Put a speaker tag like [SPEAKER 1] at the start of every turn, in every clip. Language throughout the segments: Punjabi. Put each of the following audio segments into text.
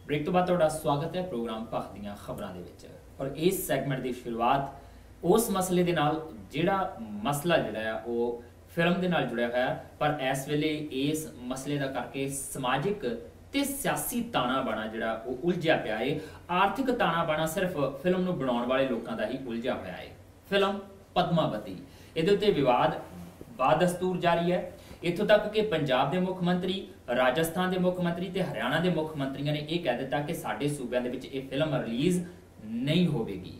[SPEAKER 1] ब्रेक तो बाद तुहाडा स्वागत है प्रोग्राम पख दीआं खबरां दे विच और इस सैगमेंट की शुरुआत उस मसले दे नाल जिहड़ा मसला जिहड़ा है वो फिल्म दे नाल जुड़िया होया पर इस वेले इस मसले दा करके समाजिक ते सियासी ताना बाना जिहड़ा वो उलझिया पिया है। आर्थिक ताना बाना सिर्फ फिल्म नूं बनाउण वाले लोकां दा ही उलझिया होया है। फिल्म पद्मावती इहदे उत्ते विवाद बादस्तूर जारी है। इत्थों तक कि पंजाब के मुख मंत्री, राजस्थान के मुख मंत्री ते हरियाणा के मुख मंत्रियों ने यह कह दिता कि साडे सूबे दे विच ये फिल्म रिलीज़ नहीं होगी।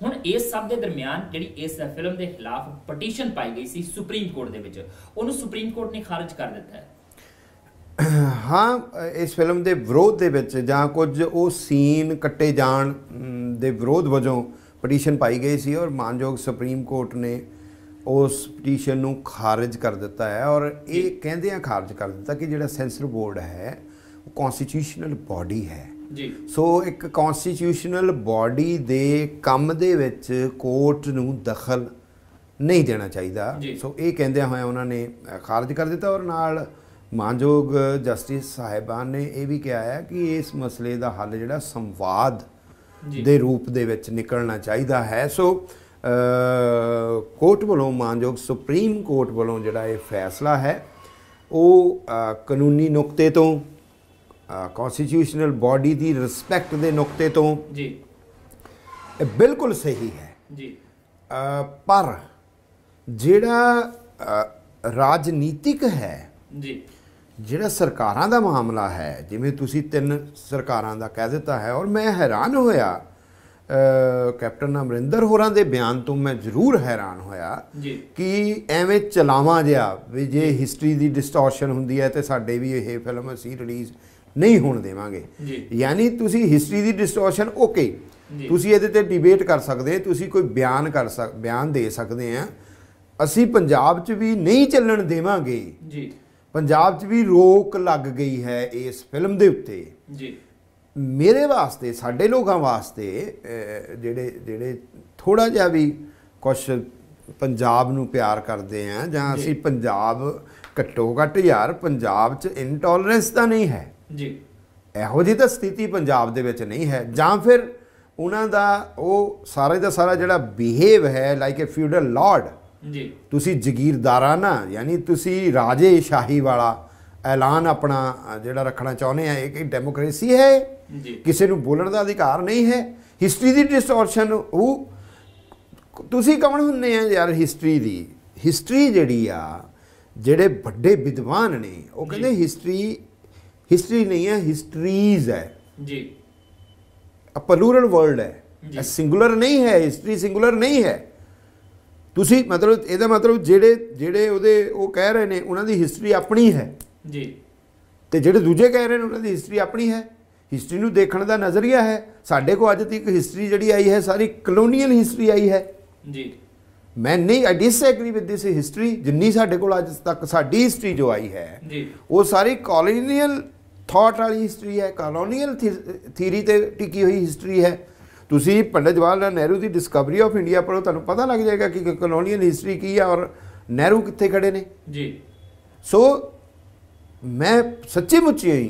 [SPEAKER 1] हुण इस सब के दरमियान जिहड़ी इस फिल्म के खिलाफ पटीशन पाई गई सी सुप्रीम कोर्ट दे विच, उहनूं सुप्रीम कोर्ट ने खारिज कर दिता है।
[SPEAKER 2] हाँ, इस फिल्म के विरोध दे विच जां कुछ वो सीन कट्टे जाण दे विरोध वजों पटीशन पाई गई सी और मानयोग सुप्रीम कोर्ट ने उस पटीशन नूं खारिज कर दिता है। और ये कहंदे खारिज कर दिता कि जिहड़ा सेंसर बोर्ड है वो कॉन्स्टिट्यूशनल बॉडी है
[SPEAKER 1] जी।
[SPEAKER 2] सो एक कॉन्स्टिट्यूशनल बॉडी दे काम दे विच कोर्ट नूं दखल नहीं देना चाहिए। सो ये कहंदे होए उन्होंने खारिज कर दिता और नाल मानयोग जस्टिस साहिबान ने यह भी कहा है कि इस मसले का हल जिहड़ा संवाद दे रूप दे विच निकलना चाहिए है। सो कोर्ट वालों मानयोग सुप्रीम कोर्ट वालों जिहड़ा ये फैसला है वो कानूनी नुकते तो कॉन्स्टिट्यूशनल बॉडी की रिस्पैक्ट के नुकते तो
[SPEAKER 1] जी
[SPEAKER 2] बिल्कुल सही है
[SPEAKER 1] जी।
[SPEAKER 2] पर जिहड़ा राजनीतिक है
[SPEAKER 1] जी
[SPEAKER 2] जिहड़ा सरकारां दा मामला है, जिवें तुसीं 3 सरकारां दा कह दिता है और मैं हैरान होया कैप्टन अमरिंदर होरां दे बयान तो मैं जरूर हैरान होया कि एवें चलावा जिहा भी जे हिस्टरी की डिस्टॉर्शन हुंदी है तो साडे भी ये फिल्म असीं रिलीज़ नहीं होण देवांगे। यानी तुसीं हिस्टरी की डिस्टॉर्शन ओके, तुसीं इहदे ते डिबेट कर सकदे, तुसीं कोई बयान दे सकदे हैं, असीं पंजाब च भी नहीं चलण देवांगे। पंजाब च भी रोक लग गई है इस फिल्म दे उत्ते। मेरे वास्ते साडे लोगों वास्ते जिहड़े जिहड़े थोड़ा जिहा भी कुछ पंजाब नूं प्यार करते हैं जां असीं पंजाब घट्टो घट्ट यार पंजाब च इनटॉलरेंस तां नहीं है
[SPEAKER 1] जी,
[SPEAKER 2] इहो जी तां स्थिति पंजाब दे विच नहीं है। जां फिर उन्हां दा वो सारे दा सारा जिहड़ा बिहेव है लाइक ए फ्यूडल लॉर्ड
[SPEAKER 1] जी,
[SPEAKER 2] तुसी जगीरदाराना यानी तुसी राजे शाही वाला ऐलान अपना जिहड़ा रखना चाहुंदे हैं। एक डेमोक्रेसी है, किसी नूं बोलण दा अधिकार नहीं है। हिस्टरी की डिस्टॉर्शन वो तुसी कौन हुंदे आ यार हिस्टरी दी? हिस्टरी जिहड़ी आ जिहड़े बड़े विद्वान ने वो कहंदे हिस्टरी नहीं है, हिस्टरीज है
[SPEAKER 1] जी।
[SPEAKER 2] प्लूरल वर्ड है, सिंगुलर नहीं है, हिस्टरी सिंगुलर नहीं है। तुसी मतलब ਇਹਦਾ मतलब ਜਿਹੜੇ ਉਹਦੇ ਉਹ ਕਹਿ ਰਹੇ ਨੇ ਉਹਨਾਂ ਦੀ ਹਿਸਟਰੀ ਆਪਣੀ ਹੈ
[SPEAKER 1] ਜੀ
[SPEAKER 2] ਤੇ ਜਿਹੜੇ ਦੂਜੇ ਕਹਿ ਰਹੇ ਨੇ ਉਹਨਾਂ ਦੀ ਹਿਸਟਰੀ ਆਪਣੀ ਹੈ। ਹਿਸਟਰੀ ਨੂੰ ਦੇਖਣ ਦਾ ਨਜ਼ਰੀਆ ਹੈ। ਸਾਡੇ ਕੋਲ ਅੱਜ ਤੱਕ ਹਿਸਟਰੀ ਜਿਹੜੀ ਆਈ ਹੈ ਸਾਰੀ ਕਲੋਨੀਅਲ ਹਿਸਟਰੀ ਆਈ ਹੈ
[SPEAKER 1] ਜੀ।
[SPEAKER 2] ਮੈਂ ਨਹੀਂ ਆਈ ਡਿਸਐਗਰੀ ਵਿਦ ਦਿਸ ਹਿਸਟਰੀ। ਜਿੰਨੀ ਸਾਡੇ ਕੋਲ ਅੱਜ ਤੱਕ ਸਾਡੀ ਹਿਸਟਰੀ ਜੋ ਆਈ ਹੈ
[SPEAKER 1] ਜੀ
[SPEAKER 2] ਉਹ ਸਾਰੀ ਕਲੋਨੀਅਲ ਥਾਟ ਵਾਲੀ ਹਿਸਟਰੀ ਹੈ, ਕਲੋਨੀਅਲ ਥਿਊਰੀ ਤੇ ਟਿਕੀ ਹੋਈ ਹਿਸਟਰੀ ਹੈ। तुसी पंडित जवाहरलाल नेहरू की डिस्कवरी ऑफ इंडिया पढ़ो, तुहानूं पता लग जाएगा कि कलोनीअल हिस्टरी की है और नेहरू कित्थे खड़े ने
[SPEAKER 1] जी।
[SPEAKER 2] सो मैं सच्ची मुच्ची ही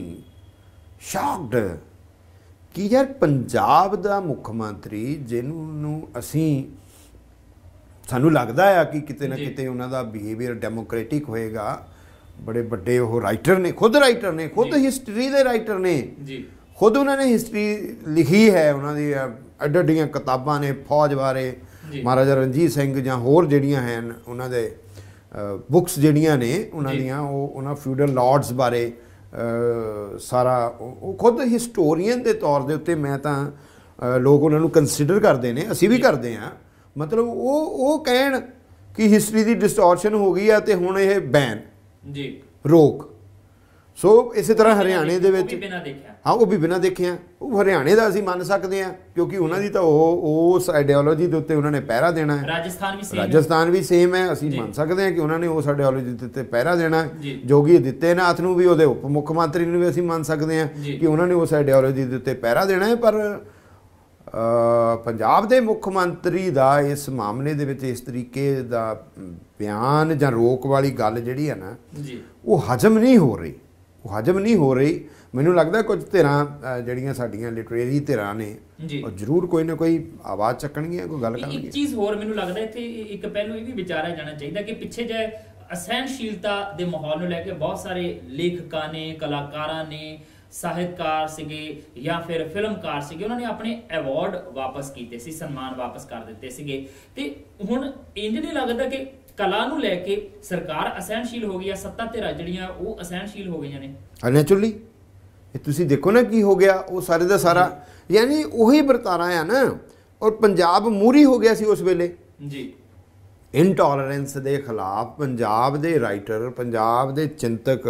[SPEAKER 2] शॉक्ड कि यार पंजाब दा मुख मंत्री जिन्होंने असीं सानूं लगदा है कि किते ना किते उन्हां दा बिहेवियर डेमोक्रेटिक होएगा। बड़े बड़े वो राइटर ने, खुद हिस्टरी दे राइटर ने
[SPEAKER 1] जी,
[SPEAKER 2] खुद उन्होंने हिस्टरी लिखी है। उन्होंने अड्डियां किताबां ने फौज बारे, महाराजा रणजीत सिंह जां होर जिहड़ियां हैं उन्होंने बुक्स जिहड़ियां ने उन्होंने उन्होंने फ्यूडल लॉर्ड्स बारे सारा वो खुद हिस्टोरीयन के तौर के उत्ते मैं तां लोग उन्होंने कंसीडर करते हैं, असीं भी करते हैं। मतलब वो कहण कि हिस्टरी की डिस्टॉर्शन हो गई है तो हुण ये बैन
[SPEAKER 1] जी
[SPEAKER 2] रोक। सो इस तरह हरियाणे दे विच हाँ वो भी बिना देखे वो हरियाणे का असीं मन सकते हैं क्योंकि उन्होंने तो उस आइडियोलॉजी के उत्ते उन्होंने पहरा देना है। राजस्थान भी सेम है, असीं मान सकते हैं कि उन्होंने उस आइडियोलॉजी के उत्ते पहरा देना है। जोगी आदित्यनाथ नूं भी उहदे उप मुख मंत्री नूं भी असीं मान सकते हैं कि उन्होंने उस आइडियोलॉजी के उत्ते पहरा देना है। पर पंजाब के मुख मंत्री का इस मामले दे विच इस तरीके का बयान जां रोक वाली गल जिहड़ी है ना वो हजम नहीं हो रही। ਮੈਨੂੰ ਲੱਗਦਾ ਕੁਝ ਧਿਰਾਂ ਜਿਹੜੀਆਂ ਸਾਡੀਆਂ ਲਿਟਰੇਰੀ ਧਿਰਾਂ ਨੇ ਉਹ ਜ਼ਰੂਰ ਕੋਈ ਨਾ ਕੋਈ ਆਵਾਜ਼ ਚੱਕਣਗੀਆਂ, ਕੋਈ ਗੱਲ ਕਰਨਗੀਆਂ।
[SPEAKER 1] ਇੱਕ ਚੀਜ਼ ਹੋਰ ਮੈਨੂੰ ਲੱਗਦਾ ਇੱਥੇ ਇੱਕ ਪਹਿਲੂ ਇਹ ਵੀ ਵਿਚਾਰਿਆ ਜਾਣਾ ਚਾਹੀਦਾ ਕਿ ਪਿੱਛੇ ਜੇ ਅਸਹਿਣਸ਼ੀਲਤਾ ਦੇ ਮਾਹੌਲ ਨੂੰ ਲੈ ਕੇ ਬਹੁਤ ਸਾਰੇ ਲੇਖਕਾਂ ਨੇ, ਕਲਾਕਾਰਾਂ ਨੇ, ਸਾਹਿਤਕਾਰ ਸੀਗੇ ਜਾਂ ਫਿਰ ਫਿਲਮਕਾਰ ਸੀਗੇ, ਉਹਨਾਂ ਨੇ ਆਪਣੇ ਅਵਾਰਡ ਵਾਪਸ ਕੀਤੇ ਸੀ, ਸਨਮਾਨ ਵਾਪਸ ਕਰ ਦਿੱਤੇ ਸੀਗੇ। ਤੇ ਹੁਣ ਇੰਜ ਨਹੀਂ ਲੱਗਦਾ ਕਿ ਕਲਾ ਨੂੰ ਲੈ ਕੇ ਸਰਕਾਰ ਅਸਹਿਣਸ਼ੀਲ ਹੋ ਗਈ ਆ, ਸੱਤਾ ਧਿਰਾਂ ਜਿਹੜੀਆਂ ਉਹ ਅਸਹਿਣਸ਼ੀਲ ਹੋ ਗਈਆਂ ਨੇ?
[SPEAKER 2] ਨੈਚੁਰਲੀ ਇਹ ਤੁਸੀਂ ਦੇਖੋ ਨਾ ਕੀ ਹੋ ਗਿਆ, ਉਹ ਸਾਰੇ ਦਾ ਸਾਰਾ ਯਾਨੀ ਉਹੀ ਵਰਤਾਰਾ ਆ ਨਾ। ਔਰ ਪੰਜਾਬ ਮੂਹਰੀ ਹੋ ਗਿਆ ਸੀ ਉਸ ਵੇਲੇ
[SPEAKER 1] ਜੀ
[SPEAKER 2] ਇਨਟੋਲਰੈਂਸ ਦੇ ਖਿਲਾਫ। ਪੰਜਾਬ ਦੇ ਰਾਈਟਰ, ਪੰਜਾਬ ਦੇ ਚਿੰਤਕ,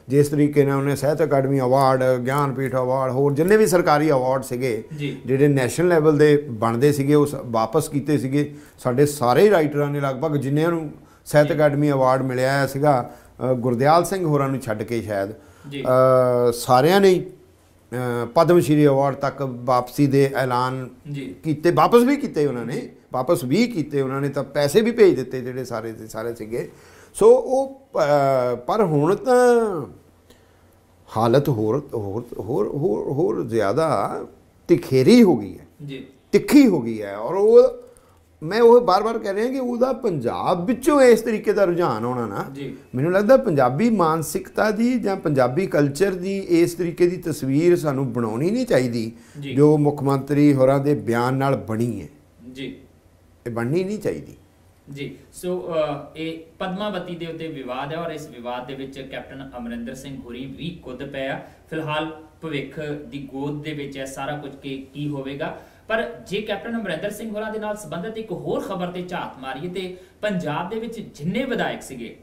[SPEAKER 2] ਜਿਸ ਤਰੀਕੇ ਨਾਲ ਉਹਨੇ ਸਾਹਿਤ ਅਕਾਡਮੀ ਅਵਾਰਡ, ਗਿਆਨਪੀਠ ਅਵਾਰਡ, ਹੋਰ ਜਿੰਨੇ ਵੀ ਸਰਕਾਰੀ ਅਵਾਰਡ ਸੀਗੇ ਜਿਹੜੇ ਨੈਸ਼ਨਲ ਲੈਵਲ ਦੇ ਬਣਦੇ ਸੀਗੇ, ਉਹ ਵਾਪਸ ਕੀਤੇ ਸੀਗੇ। ਸਾਡੇ ਸਾਰੇ ਰਾਈਟਰਾਂ ਨੇ ਲਗਭਗ ਜਿੰਨਿਆਂ ਨੂੰ ਸਾਹਿਤ ਅਕਾਡਮੀ ਅਵਾਰਡ ਮਿਲਿਆ ਸੀਗਾ, ਗੁਰਦਿਆਲ ਸਿੰਘ ਹੋਰਾਂ ਨੂੰ ਛੱਡ ਕੇ ਸ਼ਾਇਦ ਸਾਰਿਆਂ ਨੇ ਪਦਮ ਸ਼੍ਰੀ ਅਵਾਰਡ ਤੱਕ ਵਾਪਸੀ ਦੇ ਐਲਾਨ ਕੀਤੇ, ਵਾਪਸ ਵੀ ਕੀਤੇ ਉਹਨਾਂ ਨੇ ਤਾਂ ਪੈਸੇ ਵੀ ਭੇਜ ਦਿੱਤੇ ਜਿਹੜੇ ਸਾਰੇ ਦੇ ਸਾਰੇ ਸੀਗੇ। ਸੋ ਉਹ ਪਰ ਹੁਣ ਤਾਂ ਹਾਲਤ ਹੋਰ ਜ਼ਿਆਦਾ ਤਿਖੇਰੀ ਹੋ ਗਈ ਹੈ, ਤਿੱਖੀ ਹੋ ਗਈ ਹੈ। ਔਰ ਉਹ ਮੈਂ ਉਹ ਬਾਰ-ਬਾਰ ਕਹਿ ਰਿਹਾ ਕਿ ਉਹਦਾ ਪੰਜਾਬ ਵਿੱਚੋਂ ਇਸ ਤਰੀਕੇ ਦਾ ਰੁਝਾਨ ਹੋਣਾ ਨਾ, ਮੈਨੂੰ ਲੱਗਦਾ ਪੰਜਾਬੀ ਮਾਨਸਿਕਤਾ ਦੀ ਜਾਂ ਪੰਜਾਬੀ ਕਲਚਰ ਦੀ ਇਸ ਤਰੀਕੇ ਦੀ ਤਸਵੀਰ ਸਾਨੂੰ ਬਣਾਉਣੀ ਨਹੀਂ ਚਾਹੀਦੀ ਜੋ ਮੁੱਖ ਮੰਤਰੀ ਹੋਰਾਂ ਦੇ ਬਿਆਨ ਨਾਲ ਬਣੀ ਹੈ ਜੀ। ਇਹ ਬਣਨੀ ਨਹੀਂ ਚਾਹੀਦੀ
[SPEAKER 1] ਜੀ। ਸੋ ਇਹ ਪਦਮਾਵਤੀ ਦੇ ਉੱਤੇ ਵਿਵਾਦ ਹੈ ਔਰ ਇਸ ਵਿਵਾਦ ਦੇ ਵਿੱਚ ਕੈਪਟਨ ਅਮਰਿੰਦਰ ਸਿੰਘ ਹੋਰੀ ਵੀ ਕੁੱਦ ਪਿਆ। ਫਿਲਹਾਲ ਭਵਿੱਖ ਦੀ ਗੋਦ ਦੇ ਵਿੱਚ ਹੈ ਸਾਰਾ ਕੁਝ ਕਿ ਕੀ ਹੋਵੇਗਾ। ਪਰ ਜੇ ਕੈਪਟਨ ਅਮਰਿੰਦਰ ਸਿੰਘ ਹੋਰਾਂ ਦੇ ਨਾਲ ਸੰਬੰਧਿਤ ਇੱਕ ਹੋਰ ਖਬਰ ਤੇ ਝਾਤ ਮਾਰੀਏ ਤੇ ਪੰਜਾਬ ਦੇ ਵਿੱਚ ਜਿੰਨੇ ਵਿਧਾਇਕ ਸੀਗੇ,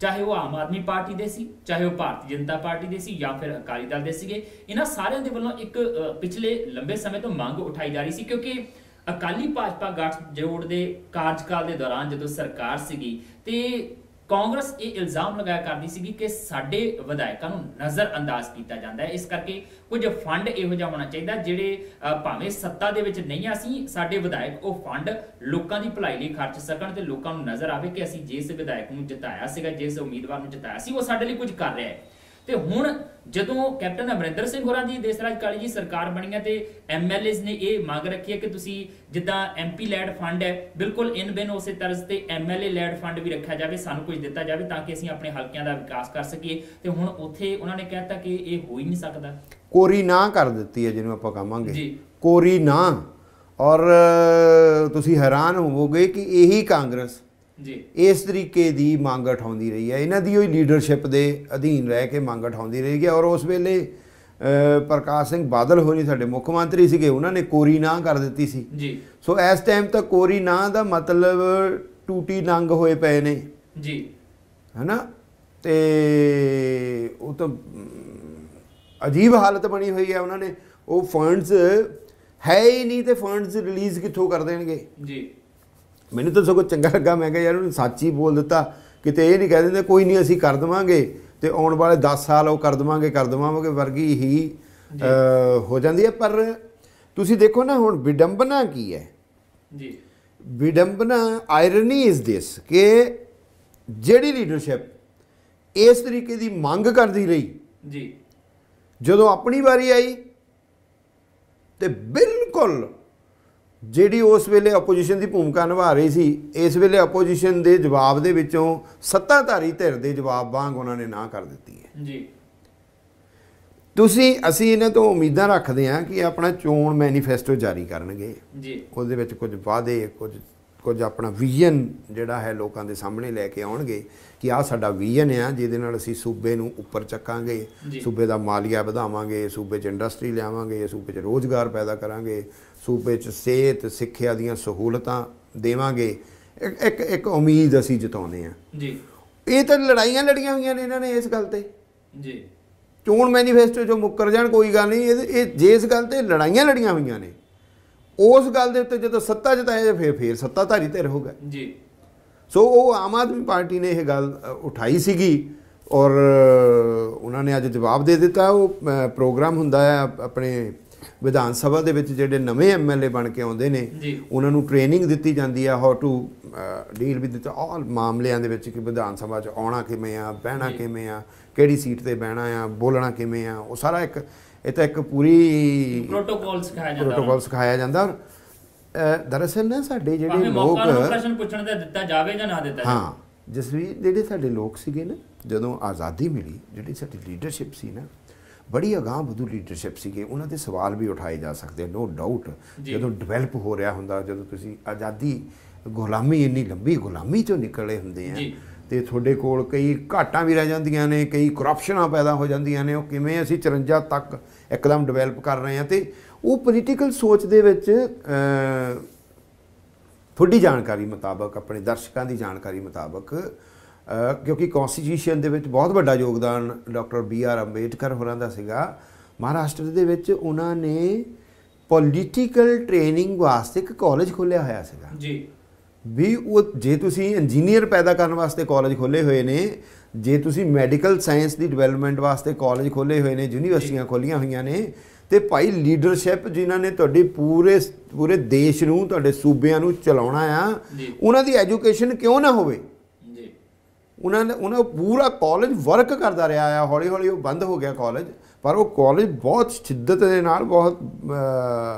[SPEAKER 1] ਚਾਹੇ ਉਹ ਆਮ ਆਦਮੀ ਪਾਰਟੀ ਦੇ ਸੀ, ਚਾਹੇ ਉਹ ਭਾਰਤੀ ਜਨਤਾ ਪਾਰਟੀ ਦੇ ਸੀ ਜਾਂ ਫਿਰ ਅਕਾਲੀ ਦਲ ਦੇ ਸੀਗੇ, ਇਹਨਾਂ ਸਾਰਿਆਂ ਦੇ ਵੱਲੋਂ ਇੱਕ ਪਿਛਲੇ ਲੰਬੇ ਸਮੇਂ ਤੋਂ ਮੰਗ ਉਠਾਈ ਜਾ ਰਹੀ ਸੀ ਕਿਉਂਕਿ ਅਕਾਲੀ ਭਾਜਪਾ ਗੱਠਜੋੜ ਦੇ ਕਾਰਜਕਾਲ ਦੇ ਦੌਰਾਨ ਜਦੋਂ ਸਰਕਾਰ ਸੀਗੀ ਤੇ ਕਾਂਗਰਸ ਇਹ ਇਲਜ਼ਾਮ ਲਗਾਇਆ ਕਰਦੀ ਸੀਗੀ ਕਿ ਸਾਡੇ ਵਿਧਾਇਕਾਂ ਨੂੰ ਨਜ਼ਰ ਅੰਦਾਜ਼ ਕੀਤਾ ਜਾਂਦਾ ਹੈ। ਇਸ ਕਰਕੇ ਕੁਝ ਫੰਡ ਇਹੋ ਜਿਹਾ ਹੋਣਾ ਚਾਹੀਦਾ ਜਿਹੜੇ ਭਾਵੇਂ ਸੱਤਾ ਦੇ ਵਿੱਚ ਨਹੀਂ ਆ, ਅਸੀਂ ਸਾਡੇ ਵਿਧਾਇਕ ਉਹ ਫੰਡ ਲੋਕਾਂ ਦੀ ਭਲਾਈ ਲਈ ਖਰਚ ਸਕਣ ਤੇ ਲੋਕਾਂ ਨੂੰ ਨਜ਼ਰ ਆਵੇ ਕਿ ਅਸੀਂ ਜਿਸ ਵਿਧਾਇਕ ਨੂੰ ਜਿਤਾਇਆ ਸੀਗਾ, ਜਿਸ ਉਮੀਦਵਾਰ ਨੂੰ ਜਿਤਾਇਆ ਸੀ, ਉਹ ਸਾਡੇ ਲਈ ਕੁਝ ਕਰ ਰਿਹਾ ਹੈ। ਤੇ ਹੁਣ ਜਦੋਂ ਕੈਪਟਨ ਅਮਰਿੰਦਰ ਸਿੰਘ ਹੋਰਾਂ ਦੀ ਦੇਸਰਾਜ ਕਾਲੀ ਜੀ ਸਰਕਾਰ ਬਣੀ ਹੈ ਤੇ ਐਮਐਲਏਜ਼ ਨੇ ਇਹ ਮੰਗ ਰੱਖੀ ਹੈ ਕਿ ਤੁਸੀਂ ਜਿੱਦਾਂ ਐਮਪੀ ਲੈਡ ਫੰਡ ਹੈ ਬਿਲਕੁਲ ਇਨ ਬਿਨ ਉਸੇ ਤਰ੍ਹਾਂ ਤੇ ਐਮਐਲਏ ਲੈਡ ਫੰਡ ਵੀ ਰੱਖਿਆ ਜਾਵੇ, ਸਾਨੂੰ ਕੁਝ ਦਿੱਤਾ ਜਾਵੇ ਤਾਂ ਕਿ ਅਸੀਂ ਆਪਣੇ ਹਲਕਿਆਂ ਦਾ ਵਿਕਾਸ ਕਰ ਸਕੀਏ। ਤੇ ਹੁਣ ਉੱਥੇ ਉਹਨਾਂ ਨੇ ਕਹਿਤਾ ਕਿ ਇਹ ਹੋ ਹੀ ਨਹੀਂ ਸਕਦਾ,
[SPEAKER 2] ਕੋਰੀ ਨਾ ਕਰ ਦਿੱਤੀ ਹੈ ਜਿਹਨੂੰ ਆਪਾਂ ਕਹਾਂਗੇ ਕੋਰੀ ਨਾ। ਔਰ ਤੁਸੀਂ ਹੈਰਾਨ ਹੋਵੋਗੇ ਕਿ ਇਹੀ ਕਾਂਗਰਸ ਇਸ ਤਰੀਕੇ ਦੀ ਮੰਗ ਉਠਾਉਂਦੀ ਰਹੀ ਹੈ, ਇਹਨਾਂ ਦੀ ਉਹ ਲੀਡਰਸ਼ਿਪ ਦੇ ਅਧੀਨ ਰਹਿ ਕੇ ਮੰਗ ਉਠਾਉਂਦੀ ਰਹੀ ਹੈ। ਔਰ ਉਸ ਵੇਲੇ ਪ੍ਰਕਾਸ਼ ਸਿੰਘ ਬਾਦਲ ਹੋਣੀ ਸਾਡੇ ਮੁੱਖ ਮੰਤਰੀ ਸੀਗੇ, ਉਹਨਾਂ ਨੇ ਕੋਰੀ ਨਾ ਕਰ ਦਿੱਤੀ ਸੀ ਜੀ। ਸੋ ਇਸ ਟਾਈਮ ਤਾਂ ਕੋਰੀ ਨਾ ਦਾ ਮਤਲਬ ਟੂਟੀ ਨੰਗ ਹੋਏ ਪਏ ਨੇ ਜੀ, ਹੈ ਨਾ। ਤੇ ਉਹ ਤਾਂ ਅਜੀਬ ਹਾਲਤ ਬਣੀ ਹੋਈ ਹੈ। ਉਹਨਾਂ ਨੇ ਉਹ ਫੰਡਸ ਹੈ ਹੀ ਨਹੀਂ ਤੇ ਫੰਡਸ ਰਿਲੀਜ਼ ਕਿੱਥੋਂ ਕਰ ਦੇਣਗੇ ਜੀ। ਮੈਨੂੰ ਤਾਂ ਸਗੋਂ ਚੰਗਾ ਲੱਗਾ, ਮੈਂ ਕਿਹਾ ਯਾਰ ਉਹਨੂੰ ਸੱਚ ਹੀ ਬੋਲ ਦਿੱਤਾ, ਕਿਤੇ ਇਹ ਨਹੀਂ ਕਹਿ ਦਿੰਦੇ ਕੋਈ ਨਹੀਂ ਅਸੀਂ ਕਰ ਦੇਵਾਂਗੇ ਤੇ ਆਉਣ ਵਾਲੇ 10 ਸਾਲ ਉਹ ਕਰ ਦੇਵਾਂਗੇ ਵਰਗੀ ਹੀ ਹੋ ਜਾਂਦੀ ਹੈ। ਪਰ ਤੁਸੀਂ ਦੇਖੋ ਨਾ ਹੁਣ ਵਿਡੰਬਨਾ ਕੀ ਹੈ ਜੀ, ਵਿਡੰਬਨਾ ਆਇਰਨੀ ਇਜ਼ ਦਿਸ ਕਿ ਜਿਹੜੀ ਲੀਡਰਸ਼ਿਪ ਇਸ ਤਰੀਕੇ ਦੀ ਮੰਗ ਕਰਦੀ ਰਹੀ ਜੀ, ਜਦੋਂ ਆਪਣੀ ਵਾਰੀ ਆਈ ਤੇ ਬਿਲਕੁਲ ਜਿਹੜੀ ਉਸ ਵੇਲੇ ਆਪੋਜੀਸ਼ਨ ਦੀ ਭੂਮਿਕਾ ਨਿਭਾ ਰਹੀ ਸੀ, ਇਸ ਵੇਲੇ ਆਪੋਜੀਸ਼ਨ ਦੇ ਜਵਾਬ ਦੇ ਵਿੱਚੋਂ ਸੱਤਾਧਾਰੀ ਧਿਰ ਦੇ ਜਵਾਬ ਵਾਂਗ ਉਹਨਾਂ ਨੇ ਨਾ ਕਰ ਦਿੱਤੀ ਹੈ ਜੀ। ਅਸੀਂ ਇਹਨਾਂ ਤੋਂ ਉਮੀਦਾਂ ਰੱਖਦੇ ਹਾਂ ਕਿ ਆਪਣਾ ਚੋਣ ਮੈਨੀਫੈਸਟੋ ਜਾਰੀ ਕਰਨਗੇ ਜੀ, ਉਹਦੇ ਵਿੱਚ ਕੁਝ ਵਾਅਦੇ, ਕੁਝ ਆਪਣਾ ਵਿਜ਼ਨ ਜਿਹੜਾ ਹੈ ਲੋਕਾਂ ਦੇ ਸਾਹਮਣੇ ਲੈ ਕੇ ਆਉਣਗੇ ਕਿ ਆਹ ਸਾਡਾ ਵਿਜ਼ਨ ਆ ਜਿਹਦੇ ਨਾਲ ਅਸੀਂ ਸੂਬੇ ਨੂੰ ਉੱਪਰ ਚੱਕਾਂਗੇ, ਸੂਬੇ ਦਾ ਮਾਲੀਆ ਵਧਾਵਾਂਗੇ, ਸੂਬੇ 'ਚ ਇੰਡਸਟਰੀ ਲਿਆਵਾਂਗੇ, ਸੂਬੇ 'ਚ ਰੋਜ਼ਗਾਰ ਪੈਦਾ ਕਰਾਂਗੇ, ਸੂਬੇ 'ਚ ਸਿਹਤ ਸਿੱਖਿਆ ਦੀਆਂ ਸਹੂਲਤਾਂ ਦੇਵਾਂਗੇ। ਇੱਕ ਉਮੀਦ ਅਸੀਂ ਜਤਾਉਂਦੇ ਹਾਂ ਜੀ। ਇਹ ਤਾਂ ਲੜਾਈਆਂ ਲੜੀਆਂ ਹੋਈਆਂ ਨੇ ਇਹਨਾਂ ਨੇ ਇਸ ਗੱਲ 'ਤੇ ਜੀ, ਚੋਣ ਮੈਨੀਫੈਸਟੋ 'ਚੋਂ ਮੁੱਕਰ ਜਾਣ ਕੋਈ ਗੱਲ ਨਹੀਂ, ਇਹ ਜਿਸ ਗੱਲ 'ਤੇ ਲੜਾਈਆਂ ਲੜੀਆਂ ਹੋਈਆਂ ਨੇ ਉਸ ਗੱਲ ਦੇ ਉੱਤੇ ਜਦੋਂ ਸੱਤਾ ਜਿਤਾਏ ਫਿਰ ਸੱਤਾਧਾਰੀ ਧਿਰ ਹੋ ਗਏ ਜੀ। ਸੋ ਉਹ ਆਮ ਆਦਮੀ ਪਾਰਟੀ ਨੇ ਇਹ ਗੱਲ ਉਠਾਈ ਸੀਗੀ ਔਰ ਉਹਨਾਂ ਨੇ ਅੱਜ ਜਵਾਬ ਦੇ ਦਿੱਤਾ। ਉਹ ਪ੍ਰੋਗਰਾਮ ਹੁੰਦਾ ਹੈ ਆਪਣੇ ਵਿਧਾਨ ਸਭਾ ਦੇ ਵਿੱਚ, ਜਿਹੜੇ ਨਵੇਂ ਐਮਐਲਏ ਬਣ ਕੇ ਆਉਂਦੇ ਨੇ ਉਹਨਾਂ ਨੂੰ ਟ੍ਰੇਨਿੰਗ ਦਿੱਤੀ ਜਾਂਦੀ ਆ how to deal with all ਮਾਮਲਿਆਂ ਦੇ ਵਿੱਚ ਕਿ ਵਿਧਾਨ ਸਭਾ 'ਚ ਆਉਣਾ ਕਿਵੇਂ ਆ, ਬਹਿਣਾ ਕਿਵੇਂ ਆ, ਕਿਹੜੀ ਸੀਟ ਤੇ ਬਹਿਣਾ ਆ, ਬੋਲਣਾ ਕਿਵੇਂ ਆ, ਉਹ ਸਾਰਾ ਇੱਕ ਇਹ ਤਾਂ ਇੱਕ ਪੂਰੀ ਪ੍ਰੋਟੋਕੋਲ ਸਿਖਾਇਆ ਜਾਂਦਾ। ਔਰ ਦਰਅਸਲ ਨਾ ਸਾਡੇ ਜਿਹੜੇ ਲੋਕ
[SPEAKER 1] ਪ੍ਰਸ਼ਨ ਪੁੱਛਣ ਦਾ ਦਿੱਤਾ ਜਾਵੇ ਜਾਂ ਨਾ ਦਿੱਤਾ ਜਾਵੇ।
[SPEAKER 2] ਹਾਂ ਜਸਵੀਰ, ਜਿਹੜੇ ਸਾਡੇ ਲੋਕ ਸੀਗੇ ਨਾ, ਜਦੋਂ ਆਜ਼ਾਦੀ ਮਿਲੀ, ਜਿਹੜੀ ਸਾਡੀ ਲੀਡਰਸ਼ਿਪ ਸੀ ਨਾ, ਬੜੀ ਅਗਾਂਹ ਵਧੂ ਲੀਡਰਸ਼ਿਪ ਸੀਗੇ। ਉਹਨਾਂ ਦੇ ਸਵਾਲ ਵੀ ਉਠਾਏ ਜਾ ਸਕਦੇ, ਨੋ ਡਾਊਟ। ਜਦੋਂ ਡਿਵੈਲਪ ਹੋ ਰਿਹਾ ਹੁੰਦਾ, ਜਦੋਂ ਤੁਸੀਂ ਆਜ਼ਾਦੀ, ਗੁਲਾਮੀ, ਇੰਨੀ ਲੰਬੀ ਗੁਲਾਮੀ 'ਚੋਂ ਨਿਕਲੇ ਹੁੰਦੇ ਆ, ਅਤੇ ਤੁਹਾਡੇ ਕੋਲ ਕਈ ਘਾਟਾਂ ਵੀ ਰਹਿ ਜਾਂਦੀਆਂ ਨੇ, ਕਈ ਕਰਪਸ਼ਨਾਂ ਪੈਦਾ ਹੋ ਜਾਂਦੀਆਂ ਨੇ। ਉਹ ਕਿਵੇਂ ਅਸੀਂ 54 ਤੱਕ ਇੱਕਦਮ ਡਿਵੈਲਪ ਕਰ ਰਹੇ ਹਾਂ। ਅਤੇ ਉਹ ਪੋਲੀਟੀਕਲ ਸੋਚ ਦੇ ਵਿੱਚ ਤੁਹਾਡੀ ਜਾਣਕਾਰੀ ਮੁਤਾਬਕ, ਆਪਣੇ ਦਰਸ਼ਕਾਂ ਦੀ ਜਾਣਕਾਰੀ ਮੁਤਾਬਕ, ਕਿਉਂਕਿ ਕੌਂਸਟੀਟਿਊਸ਼ਨ ਦੇ ਵਿੱਚ ਬਹੁਤ ਵੱਡਾ ਯੋਗਦਾਨ ਡਾਕਟਰ BR ਅੰਬੇਡਕਰ ਹੋਰਾਂ ਦਾ ਸੀਗਾ। ਮਹਾਰਾਸ਼ਟਰ ਦੇ ਵਿੱਚ ਉਹਨਾਂ ਨੇ ਪੋਲੀਟੀਕਲ ਟ੍ਰੇਨਿੰਗ ਵਾਸਤੇ ਇੱਕ ਕਾਲਜ ਖੋਲ੍ਹਿਆ ਹੋਇਆ ਸੀਗਾ ਜੀ। ਵੀ ਉਹ ਜੇ ਤੁਸੀਂ ਇੰਜੀਨੀਅਰ ਪੈਦਾ ਕਰਨ ਵਾਸਤੇ ਕਾਲਜ ਖੋਲ੍ਹੇ ਹੋਏ ਨੇ, ਜੇ ਤੁਸੀਂ ਮੈਡੀਕਲ ਸਾਇੰਸ ਦੀ ਡਿਵੈਲਪਮੈਂਟ ਵਾਸਤੇ ਕਾਲਜ ਖੋਲ੍ਹੇ ਹੋਏ ਨੇ, ਯੂਨੀਵਰਸਿਟੀਆਂ ਖੋਲ੍ਹੀਆਂ ਹੋਈਆਂ ਨੇ, ਅਤੇ ਭਾਈ ਲੀਡਰਸ਼ਿਪ ਜਿਨ੍ਹਾਂ ਨੇ ਤੁਹਾਡੀ ਪੂਰੇ ਦੇਸ਼ ਨੂੰ, ਤੁਹਾਡੇ ਸੂਬਿਆਂ ਨੂੰ ਚਲਾਉਣਾ ਆ, ਉਹਨਾਂ ਦੀ ਐਜੂਕੇਸ਼ਨ ਕਿਉਂ ਨਾ ਹੋਵੇ। ਉਹਨਾਂ ਪੂਰਾ ਕਾਲਜ ਵਰਕ ਕਰਦਾ ਰਿਹਾ ਆ। ਹੌਲੀ ਹੌਲੀ ਉਹ ਬੰਦ ਹੋ ਗਿਆ ਕਾਲਜ, ਪਰ ਉਹ ਕਾਲਜ ਬਹੁਤ ਸ਼ਿੱਦਤ ਦੇ ਨਾਲ, ਬਹੁਤ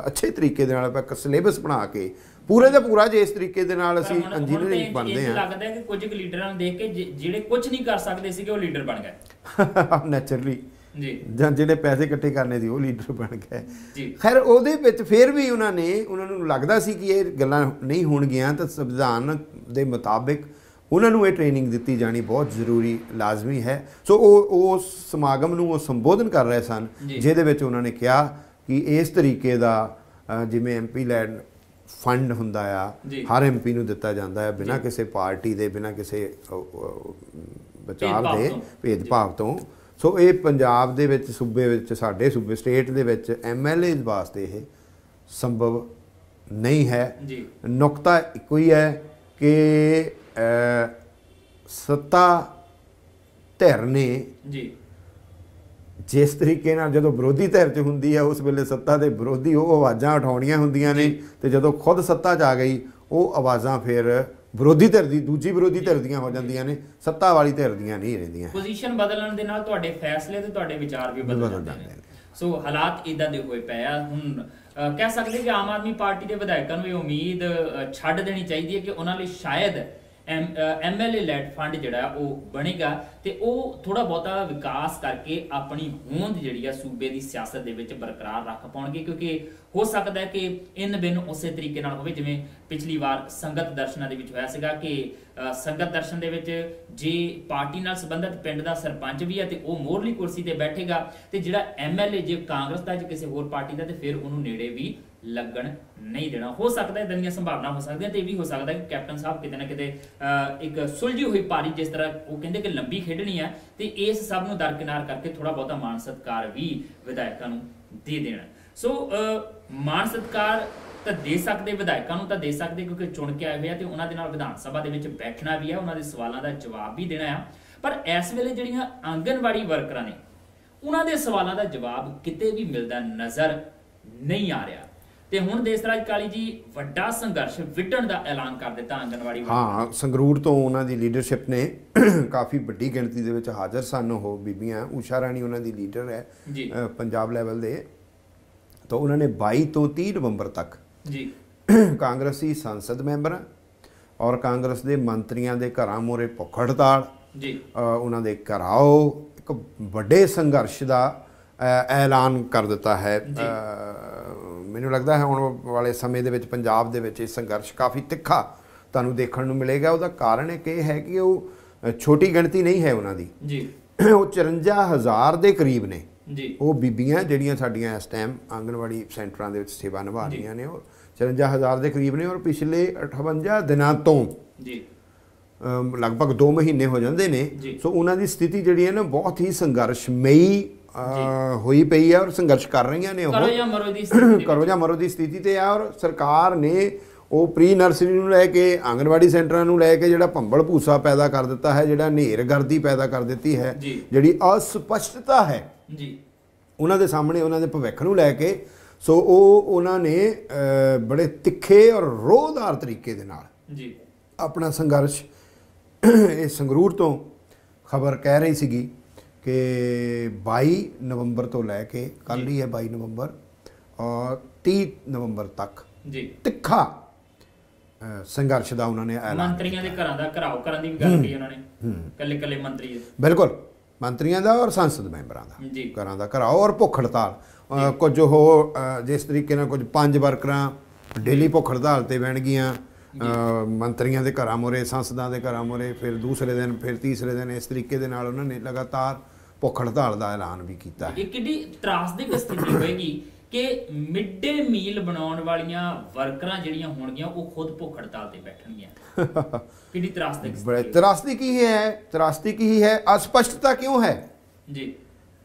[SPEAKER 2] ਅੱਛੇ ਤਰੀਕੇ ਦੇ ਨਾਲ ਇੱਕ ਸਿਲੇਬਸ ਬਣਾ ਕੇ ਪੂਰੇ ਦਾ ਪੂਰਾ, ਜੇ ਇਸ ਤਰੀਕੇ ਦੇ ਨਾਲ ਅਸੀਂ ਇੰਜੀਨੀਅਰਿੰਗ ਬਣਦੇ ਹਾਂ।
[SPEAKER 1] ਲੱਗਦਾ ਕਿ ਕੁਝ ਲੀਡਰਾਂ ਨੂੰ ਦੇਖ ਕੇ ਜਿਹੜੇ ਕੁਝ ਨਹੀਂ ਕਰ ਸਕਦੇ ਸੀਗੇ ਉਹ ਲੀਡਰ ਬਣ ਗਏ
[SPEAKER 2] ਨੈਚੁਰਲੀ ਜੀ, ਜਾਂ ਜਿਹੜੇ ਪੈਸੇ ਇਕੱਠੇ ਕਰਨੇ ਸੀ ਉਹ ਲੀਡਰ ਬਣ ਗਏ ਜੀ। ਖੈਰ ਉਹਦੇ ਵਿੱਚ ਫਿਰ ਵੀ ਉਹਨਾਂ ਨੂੰ ਲੱਗਦਾ ਸੀ ਕਿ ਇਹ ਗੱਲਾਂ ਨਹੀਂ ਹੋਣਗੀਆਂ, ਤਾਂ ਸੰਵਿਧਾਨ ਦੇ ਮੁਤਾਬਿਕ ਉਹਨਾਂ ਨੂੰ ਇਹ ਟ੍ਰੇਨਿੰਗ ਦਿੱਤੀ ਜਾਣੀ ਬਹੁਤ ਜ਼ਰੂਰੀ, ਲਾਜ਼ਮੀ ਹੈ। ਸੋ ਉਹ ਸਮਾਗਮ ਨੂੰ ਉਹ ਸੰਬੋਧਨ ਕਰ ਰਹੇ ਸਨ, ਜਿਹਦੇ ਵਿੱਚ ਉਹਨਾਂ ਨੇ ਕਿਹਾ ਕਿ ਇਸ ਤਰੀਕੇ ਦਾ ਜਿਵੇਂ MP ਲੈਂਡ ਫੰਡ ਹੁੰਦਾ ਆ, ਹਰ MP ਨੂੰ ਦਿੱਤਾ ਜਾਂਦਾ ਹੈ, ਬਿਨਾਂ ਕਿਸੇ ਪਾਰਟੀ ਦੇ, ਬਿਨਾਂ ਕਿਸੇ ਵਿਚਾਰ ਦੇ ਭੇਦਭਾਵ ਤੋਂ। ਸੋ ਇਹ ਪੰਜਾਬ ਦੇ ਵਿੱਚ, ਸੂਬੇ ਵਿੱਚ, ਸਾਡੇ ਸੂਬੇ ਸਟੇਟ ਦੇ ਵਿੱਚ MLA ਵਾਸਤੇ ਇਹ ਸੰਭਵ ਨਹੀਂ ਹੈ। ਨੁਕਤਾ ਇੱਕੋ ਹੀ ਹੈ ਕਿ ਸੱਤਾ ਧਿਰ ਨੇ ਜਿਸ ਤਰੀਕੇ ਨਾਲ, ਜਦੋਂ ਵਿਰੋਧੀ ਧਿਰ 'ਚ ਹੁੰਦੀ ਹੈ ਉਸ ਵੇਲੇ ਸੱਤਾ ਦੇ ਵਿਰੋਧੀ ਉਹ ਆਵਾਜ਼ਾਂ ਉਠਾਉਣੀਆਂ ਹੁੰਦੀਆਂ ਨੇ, ਅਤੇ ਜਦੋਂ ਖੁਦ ਸੱਤਾ 'ਚ ਆ ਗਈ ਉਹ ਆਵਾਜ਼ਾਂ ਫਿਰ ਵਿਰੋਧੀ ਧਿਰ ਦੀ, ਦੂਜੀ ਵਿਰੋਧੀ ਧਿਰ ਦੀਆਂ ਹੋ ਜਾਂਦੀਆਂ ਨੇ, ਸੱਤਾ ਵਾਲੀ ਧਿਰ ਦੀਆਂ ਨਹੀਂ ਰਹਿੰਦੀਆਂ।
[SPEAKER 1] ਪੋਜੀਸ਼ਨ ਬਦਲਣ ਦੇ ਨਾਲ ਤੁਹਾਡੇ ਫੈਸਲੇ ਤੇ ਤੁਹਾਡੇ ਵਿਚਾਰ ਵੀ ਬਦਲ ਜਾਂਦੇ ਨੇ। ਸੋ ਹਾਲਾਤ ਇਦਾਂ ਦੇ ਹੋਏ ਪਏ ਆ। ਹੁਣ ਕਹਿ ਸਕਦੇ ਕਿ ਆਮ ਆਦਮੀ ਪਾਰਟੀ ਦੇ ਵਿਧਾਇਕਾਂ ਨੂੰ ਇਹ ਉਮੀਦ ਛੱਡ ਦੇਣੀ ਚਾਹੀਦੀ ਹੈ ਕਿ ਉਹਨਾਂ ਲਈ ਸ਼ਾਇਦ MLA ਲੈਡ ਫੰਡ ਜਿਹੜਾ ਉਹ ਬਣੇਗਾ, ਤੇ ਉਹ ਥੋੜਾ ਬਹੁਤਾ ਵਿਕਾਸ ਕਰਕੇ ਆਪਣੀ ਹੋਂਦ ਜਿਹੜੀ ਆ ਸੂਬੇ ਦੀ ਸਿਆਸਤ ਦੇ ਵਿੱਚ ਬਰਕਰਾਰ ਰੱਖ ਪਾਉਣਗੇ। ਕਿਉਂਕਿ ਹੋ ਸਕਦਾ ਹੈ ਕਿ ਇਨ ਬਿਨ ਉਸੇ ਤਰੀਕੇ ਨਾਲ ਹੋਵੇ ਜਿਵੇਂ ਪਿਛਲੀ ਵਾਰ ਸੰਗਤ ਦਰਸ਼ਨਾਂ ਦੇ ਵਿੱਚ ਹੋਇਆ ਸੀਗਾ ਕਿ ਸੰਗਤ ਦਰਸ਼ਨ ਦੇ ਵਿੱਚ ਜੇ ਪਾਰਟੀ ਨਾਲ ਸੰਬੰਧਿਤ ਪਿੰਡ ਦਾ ਸਰਪੰਚ ਵੀ ਹੈ ਤੇ ਉਹ ਮੋਹਰਲੀ ਕੁਰਸੀ ਤੇ ਬੈਠੇਗਾ, ਤੇ ਜਿਹੜਾ MLA ਜੇ ਕਾਂਗਰਸ ਦਾ ਜਾਂ ਕਿਸੇ ਹੋਰ ਪਾਰਟੀ ਦਾ, ਤੇ ਫਿਰ ਉਹਨੂੰ ਨੇੜੇ ਵੀ ਲੱਗਣ ਨਹੀਂ ਦੇਣਾ। ਹੋ ਸਕਦਾ ਇਦਾਂ ਦੀਆਂ ਸੰਭਾਵਨਾ ਹੋ ਸਕਦੀਆਂ, ਤੇ ਇਹ ਵੀ ਹੋ ਸਕਦਾ ਕਿ ਕੈਪਟਨ ਸਾਹਿਬ ਕਿਤੇ ਨਾ ਕਿਤੇ ਇੱਕ ਸੁਲਝੀ ਹੋਈ ਪਾਰੀ, ਜਿਸ ਤਰ੍ਹਾਂ ਉਹ ਕਹਿੰਦੇ ਕਿ ਲੰਬੀ ਖੇਡਣੀ ਹੈ, ਤੇ ਇਸ ਸਭ ਨੂੰ ਦਰਕਿਨਾਰ ਕਰਕੇ ਥੋੜਾ ਬਹੁਤਾ ਮਾਣ ਸਤਿਕਾਰ ਵੀ ਵਿਧਾਇਕਾਂ ਨੂੰ ਦੇ ਦੇਣਾ। ਸੋ ਮਾਣ ਸਤਿਕਾਰ ਤਾਂ ਦੇ ਸਕਦੇ, ਵਿਧਾਇਕਾਂ ਨੂੰ ਤਾਂ ਦੇ ਸਕਦੇ, ਕਿਉਂਕਿ ਚੁਣ ਕੇ ਆਏ ਹੋਏ ਆ, ਤੇ ਉਹਨਾਂ ਦੇ ਨਾਲ ਵਿਧਾਨ ਸਭਾ ਦੇ ਵਿੱਚ ਬੈਠਣਾ ਵੀ ਆ, ਉਹਨਾਂ ਦੇ ਸਵਾਲਾਂ ਦਾ ਜਵਾਬ ਵੀ ਦੇਣਾ ਆ। ਪਰ ਇਸ ਵੇਲੇ ਜਿਹੜੀਆਂ ਆਂਗਨਵਾੜੀ ਵਰਕਰਾਂ ਨੇ, ਉਹਨਾਂ ਦੇ ਸਵਾਲਾਂ ਦਾ ਜਵਾਬ ਕਿਤੇ ਵੀ ਮਿਲਦਾ ਨਜ਼ਰ ਨਹੀਂ ਆ ਰਿਹਾ। ਤੇ ਹੁਣ ਦੇਸਰਾਜ ਕਾਲੀ ਜੀ ਵੱਡਾ ਸੰਘਰਸ਼ ਵਿੱਢਣ ਦਾ ਐਲਾਨ ਕਰ ਦਿੱਤਾ ਆਂਗਨਵਾੜੀ।
[SPEAKER 2] ਹਾਂ, ਸੰਗਰੂਰ ਤੋਂ ਉਹਨਾਂ ਦੀ ਲੀਡਰਸ਼ਿਪ ਨੇ ਕਾਫੀ ਵੱਡੀ ਗਿਣਤੀ ਦੇ ਵਿੱਚ ਹਾਜ਼ਰ ਸਨ ਉਹ ਬੀਬੀਆਂ। ਊਸ਼ਾ ਰਾਣੀ ਉਹਨਾਂ ਦੀ ਲੀਡਰ ਹੈ ਪੰਜਾਬ ਲੈਵਲ ਦੇ। ਤਾਂ ਉਹਨਾਂ ਨੇ 22 ਤੋਂ 30 ਨਵੰਬਰ ਤੱਕ ਕਾਂਗਰਸੀ ਸੰਸਦ ਮੈਂਬਰਾਂ ਔਰ ਕਾਂਗਰਸ ਦੇ ਮੰਤਰੀਆਂ ਦੇ ਘਰਾਂ ਮੂਹਰੇ ਭੁੱਖ ਹੜਤਾਲ ਉਹਨਾਂ ਦੇ ਘਰਾਓ ਇੱਕ ਵੱਡੇ ਸੰਘਰਸ਼ ਦਾ ਐਲਾਨ ਕਰ ਦਿੱਤਾ ਹੈ। ਮੈਨੂੰ ਲੱਗਦਾ ਹੈ ਆਉਣ ਵਾਲੇ ਸਮੇਂ ਦੇ ਵਿੱਚ ਪੰਜਾਬ ਦੇ ਵਿੱਚ ਇਹ ਸੰਘਰਸ਼ ਕਾਫੀ ਤਿੱਖਾ ਤੁਹਾਨੂੰ ਦੇਖਣ ਨੂੰ ਮਿਲੇਗਾ। ਉਹਦਾ ਕਾਰਨ ਇੱਕ ਇਹ ਹੈ ਕਿ ਉਹ ਛੋਟੀ ਗਿਣਤੀ ਨਹੀਂ ਹੈ ਉਹਨਾਂ ਦੀ, ਉਹ 54,000 ਦੇ ਕਰੀਬ ਨੇ ਉਹ ਬੀਬੀਆਂ ਜਿਹੜੀਆਂ ਸਾਡੀਆਂ ਇਸ ਟਾਈਮ ਆਂਗਨਵਾੜੀ ਸੈਂਟਰਾਂ ਦੇ ਵਿੱਚ ਸੇਵਾ ਨਿਭਾ ਰਹੀਆਂ ਨੇ। ਉਹ 54,000 ਦੇ ਕਰੀਬ ਨੇ, ਔਰ ਪਿਛਲੇ 58 ਦਿਨਾਂ ਤੋਂ ਲਗਭਗ 2 ਮਹੀਨੇ ਹੋ ਜਾਂਦੇ ਨੇ। ਸੋ ਉਹਨਾਂ ਦੀ ਸਥਿਤੀ ਜਿਹੜੀ ਹੈ ਨਾ ਬਹੁਤ ਹੀ ਸੰਘਰਸ਼ਮਈ ਹੋਈ ਪਈ ਹੈ, ਔਰ ਸੰਘਰਸ਼ ਕਰ ਰਹੀਆਂ ਨੇ। ਉਹ ਕਰੋ ਜਾਂ ਮਰੋ ਦੀ ਸਥਿਤੀ ਤੇ ਆ। ਔਰ ਸਰਕਾਰ ਨੇ ਉਹ ਪ੍ਰੀ ਨਰਸਰੀ ਨੂੰ ਲੈ ਕੇ ਆਂਗਨਵਾੜੀ ਸੈਂਟਰਾਂ ਨੂੰ ਲੈ ਕੇ ਜਿਹੜਾ ਭੰਬਲ ਭੂਸਾ ਪੈਦਾ ਕਰ ਦਿੱਤਾ ਹੈ, ਜਿਹੜਾ ਹਨੇਰਗਰਦੀ ਪੈਦਾ ਕਰ ਦਿੱਤੀ ਹੈ, ਜਿਹੜੀ ਅਸਪਸ਼ਟਤਾ ਹੈ ਉਹਨਾਂ ਦੇ ਸਾਹਮਣੇ, ਉਹਨਾਂ ਦੇ ਭਵਿੱਖ ਨੂੰ ਲੈ ਕੇ। ਸੋ ਉਹ ਉਹਨਾਂ ਨੇ ਬੜੇ ਤਿੱਖੇ ਔਰ ਰੋਹਦਾਰ ਤਰੀਕੇ ਦੇ ਨਾਲ ਆਪਣਾ ਸੰਘਰਸ਼, ਇਹ ਸੰਗਰੂਰ ਤੋਂ ਖਬਰ ਕਹਿ ਰਹੀ ਸੀਗੀ ਕਿ 22 ਨਵੰਬਰ ਤੋਂ ਲੈ ਕੇ ਕੱਲ੍ਹ ਹੀ ਹੈ 22 ਨਵੰਬਰ ਔਰ 30 ਨਵੰਬਰ ਤੱਕ
[SPEAKER 1] ਜੀ
[SPEAKER 2] ਤਿੱਖਾ ਸੰਘਰਸ਼ ਦਾ ਉਹਨਾਂ ਨੇ ਐਲਾਨ
[SPEAKER 1] ਮੰਤਰੀਆਂ ਦੇ ਘਰਾਂ ਦਾ ਘਰਾਓ ਕਰਨ ਦੀ ਵੀ ਗੱਲ ਕੀਤੀ ਉਹਨਾਂ ਨੇ, ਕੱਲੇ ਕੱਲੇ ਮੰਤਰੀ ਦੇ।
[SPEAKER 2] ਬਿਲਕੁਲ, ਮੰਤਰੀਆਂ ਦਾ ਔਰ ਸੰਸਦ ਮੈਂਬਰਾਂ ਦਾ
[SPEAKER 1] ਜੀ
[SPEAKER 2] ਘਰਾਂ ਦਾ ਘਰਾਓ ਔਰ ਭੁੱਖ ਹੜਤਾਲ। ਕੁਝ ਉਹ ਜਿਸ ਤਰੀਕੇ ਨਾਲ ਕੁਝ 5 ਵਰਕਰਾਂ ਡੇਲੀ ਭੁੱਖ ਹੜਤਾਲ ਤੇ ਬਹਿਣਗੀਆਂ ਮੰਤਰੀਆਂ ਦੇ ਘਰਾਂ ਮੂਹਰੇ, ਸੰਸਦਾਂ ਦੇ ਘਰਾਂ ਮੂਹਰੇ, ਫਿਰ ਦੂਸਰੇ ਦਿਨ, ਫਿਰ ਤੀਸਰੇ ਦਿਨ, ਇਸ ਤਰੀਕੇ ਦੇ ਨਾਲ ਉਹਨਾਂ ਨੇ ਲਗਾਤਾਰ ਭੁੱਖ ਹੜਤਾਲ ਦਾ ਐਲਾਨ ਵੀ ਕੀਤਾ ਹੈ।
[SPEAKER 1] ਇਹ ਕਿੱਡੀ ਤਰਾਸਦੀ ਸਥਿਤੀ ਹੋਏਗੀ ਕਿ ਮਿਡ ਡੇ ਮੀਲ ਬਣਾਉਣ ਵਾਲੀਆਂ ਵਰਕਰਾਂ ਜਿਹੜੀਆਂ ਹੋਣਗੀਆਂ ਉਹ ਖੁਦ ਭੁੱਖ ਹੜਤਾਲ ਤੇ ਬੈਠਣਗੀਆਂ। ਕਿੱਡੀ ਤਰਾਸਦੀ
[SPEAKER 2] ਤਰਾਸਦੀ ਕੀ ਹੈ? ਤਰਾਸਦੀ ਕੀ ਹੈ? ਅਸਪਸ਼ਟਤਾ ਕਿਉਂ ਹੈ
[SPEAKER 1] ਜੀ?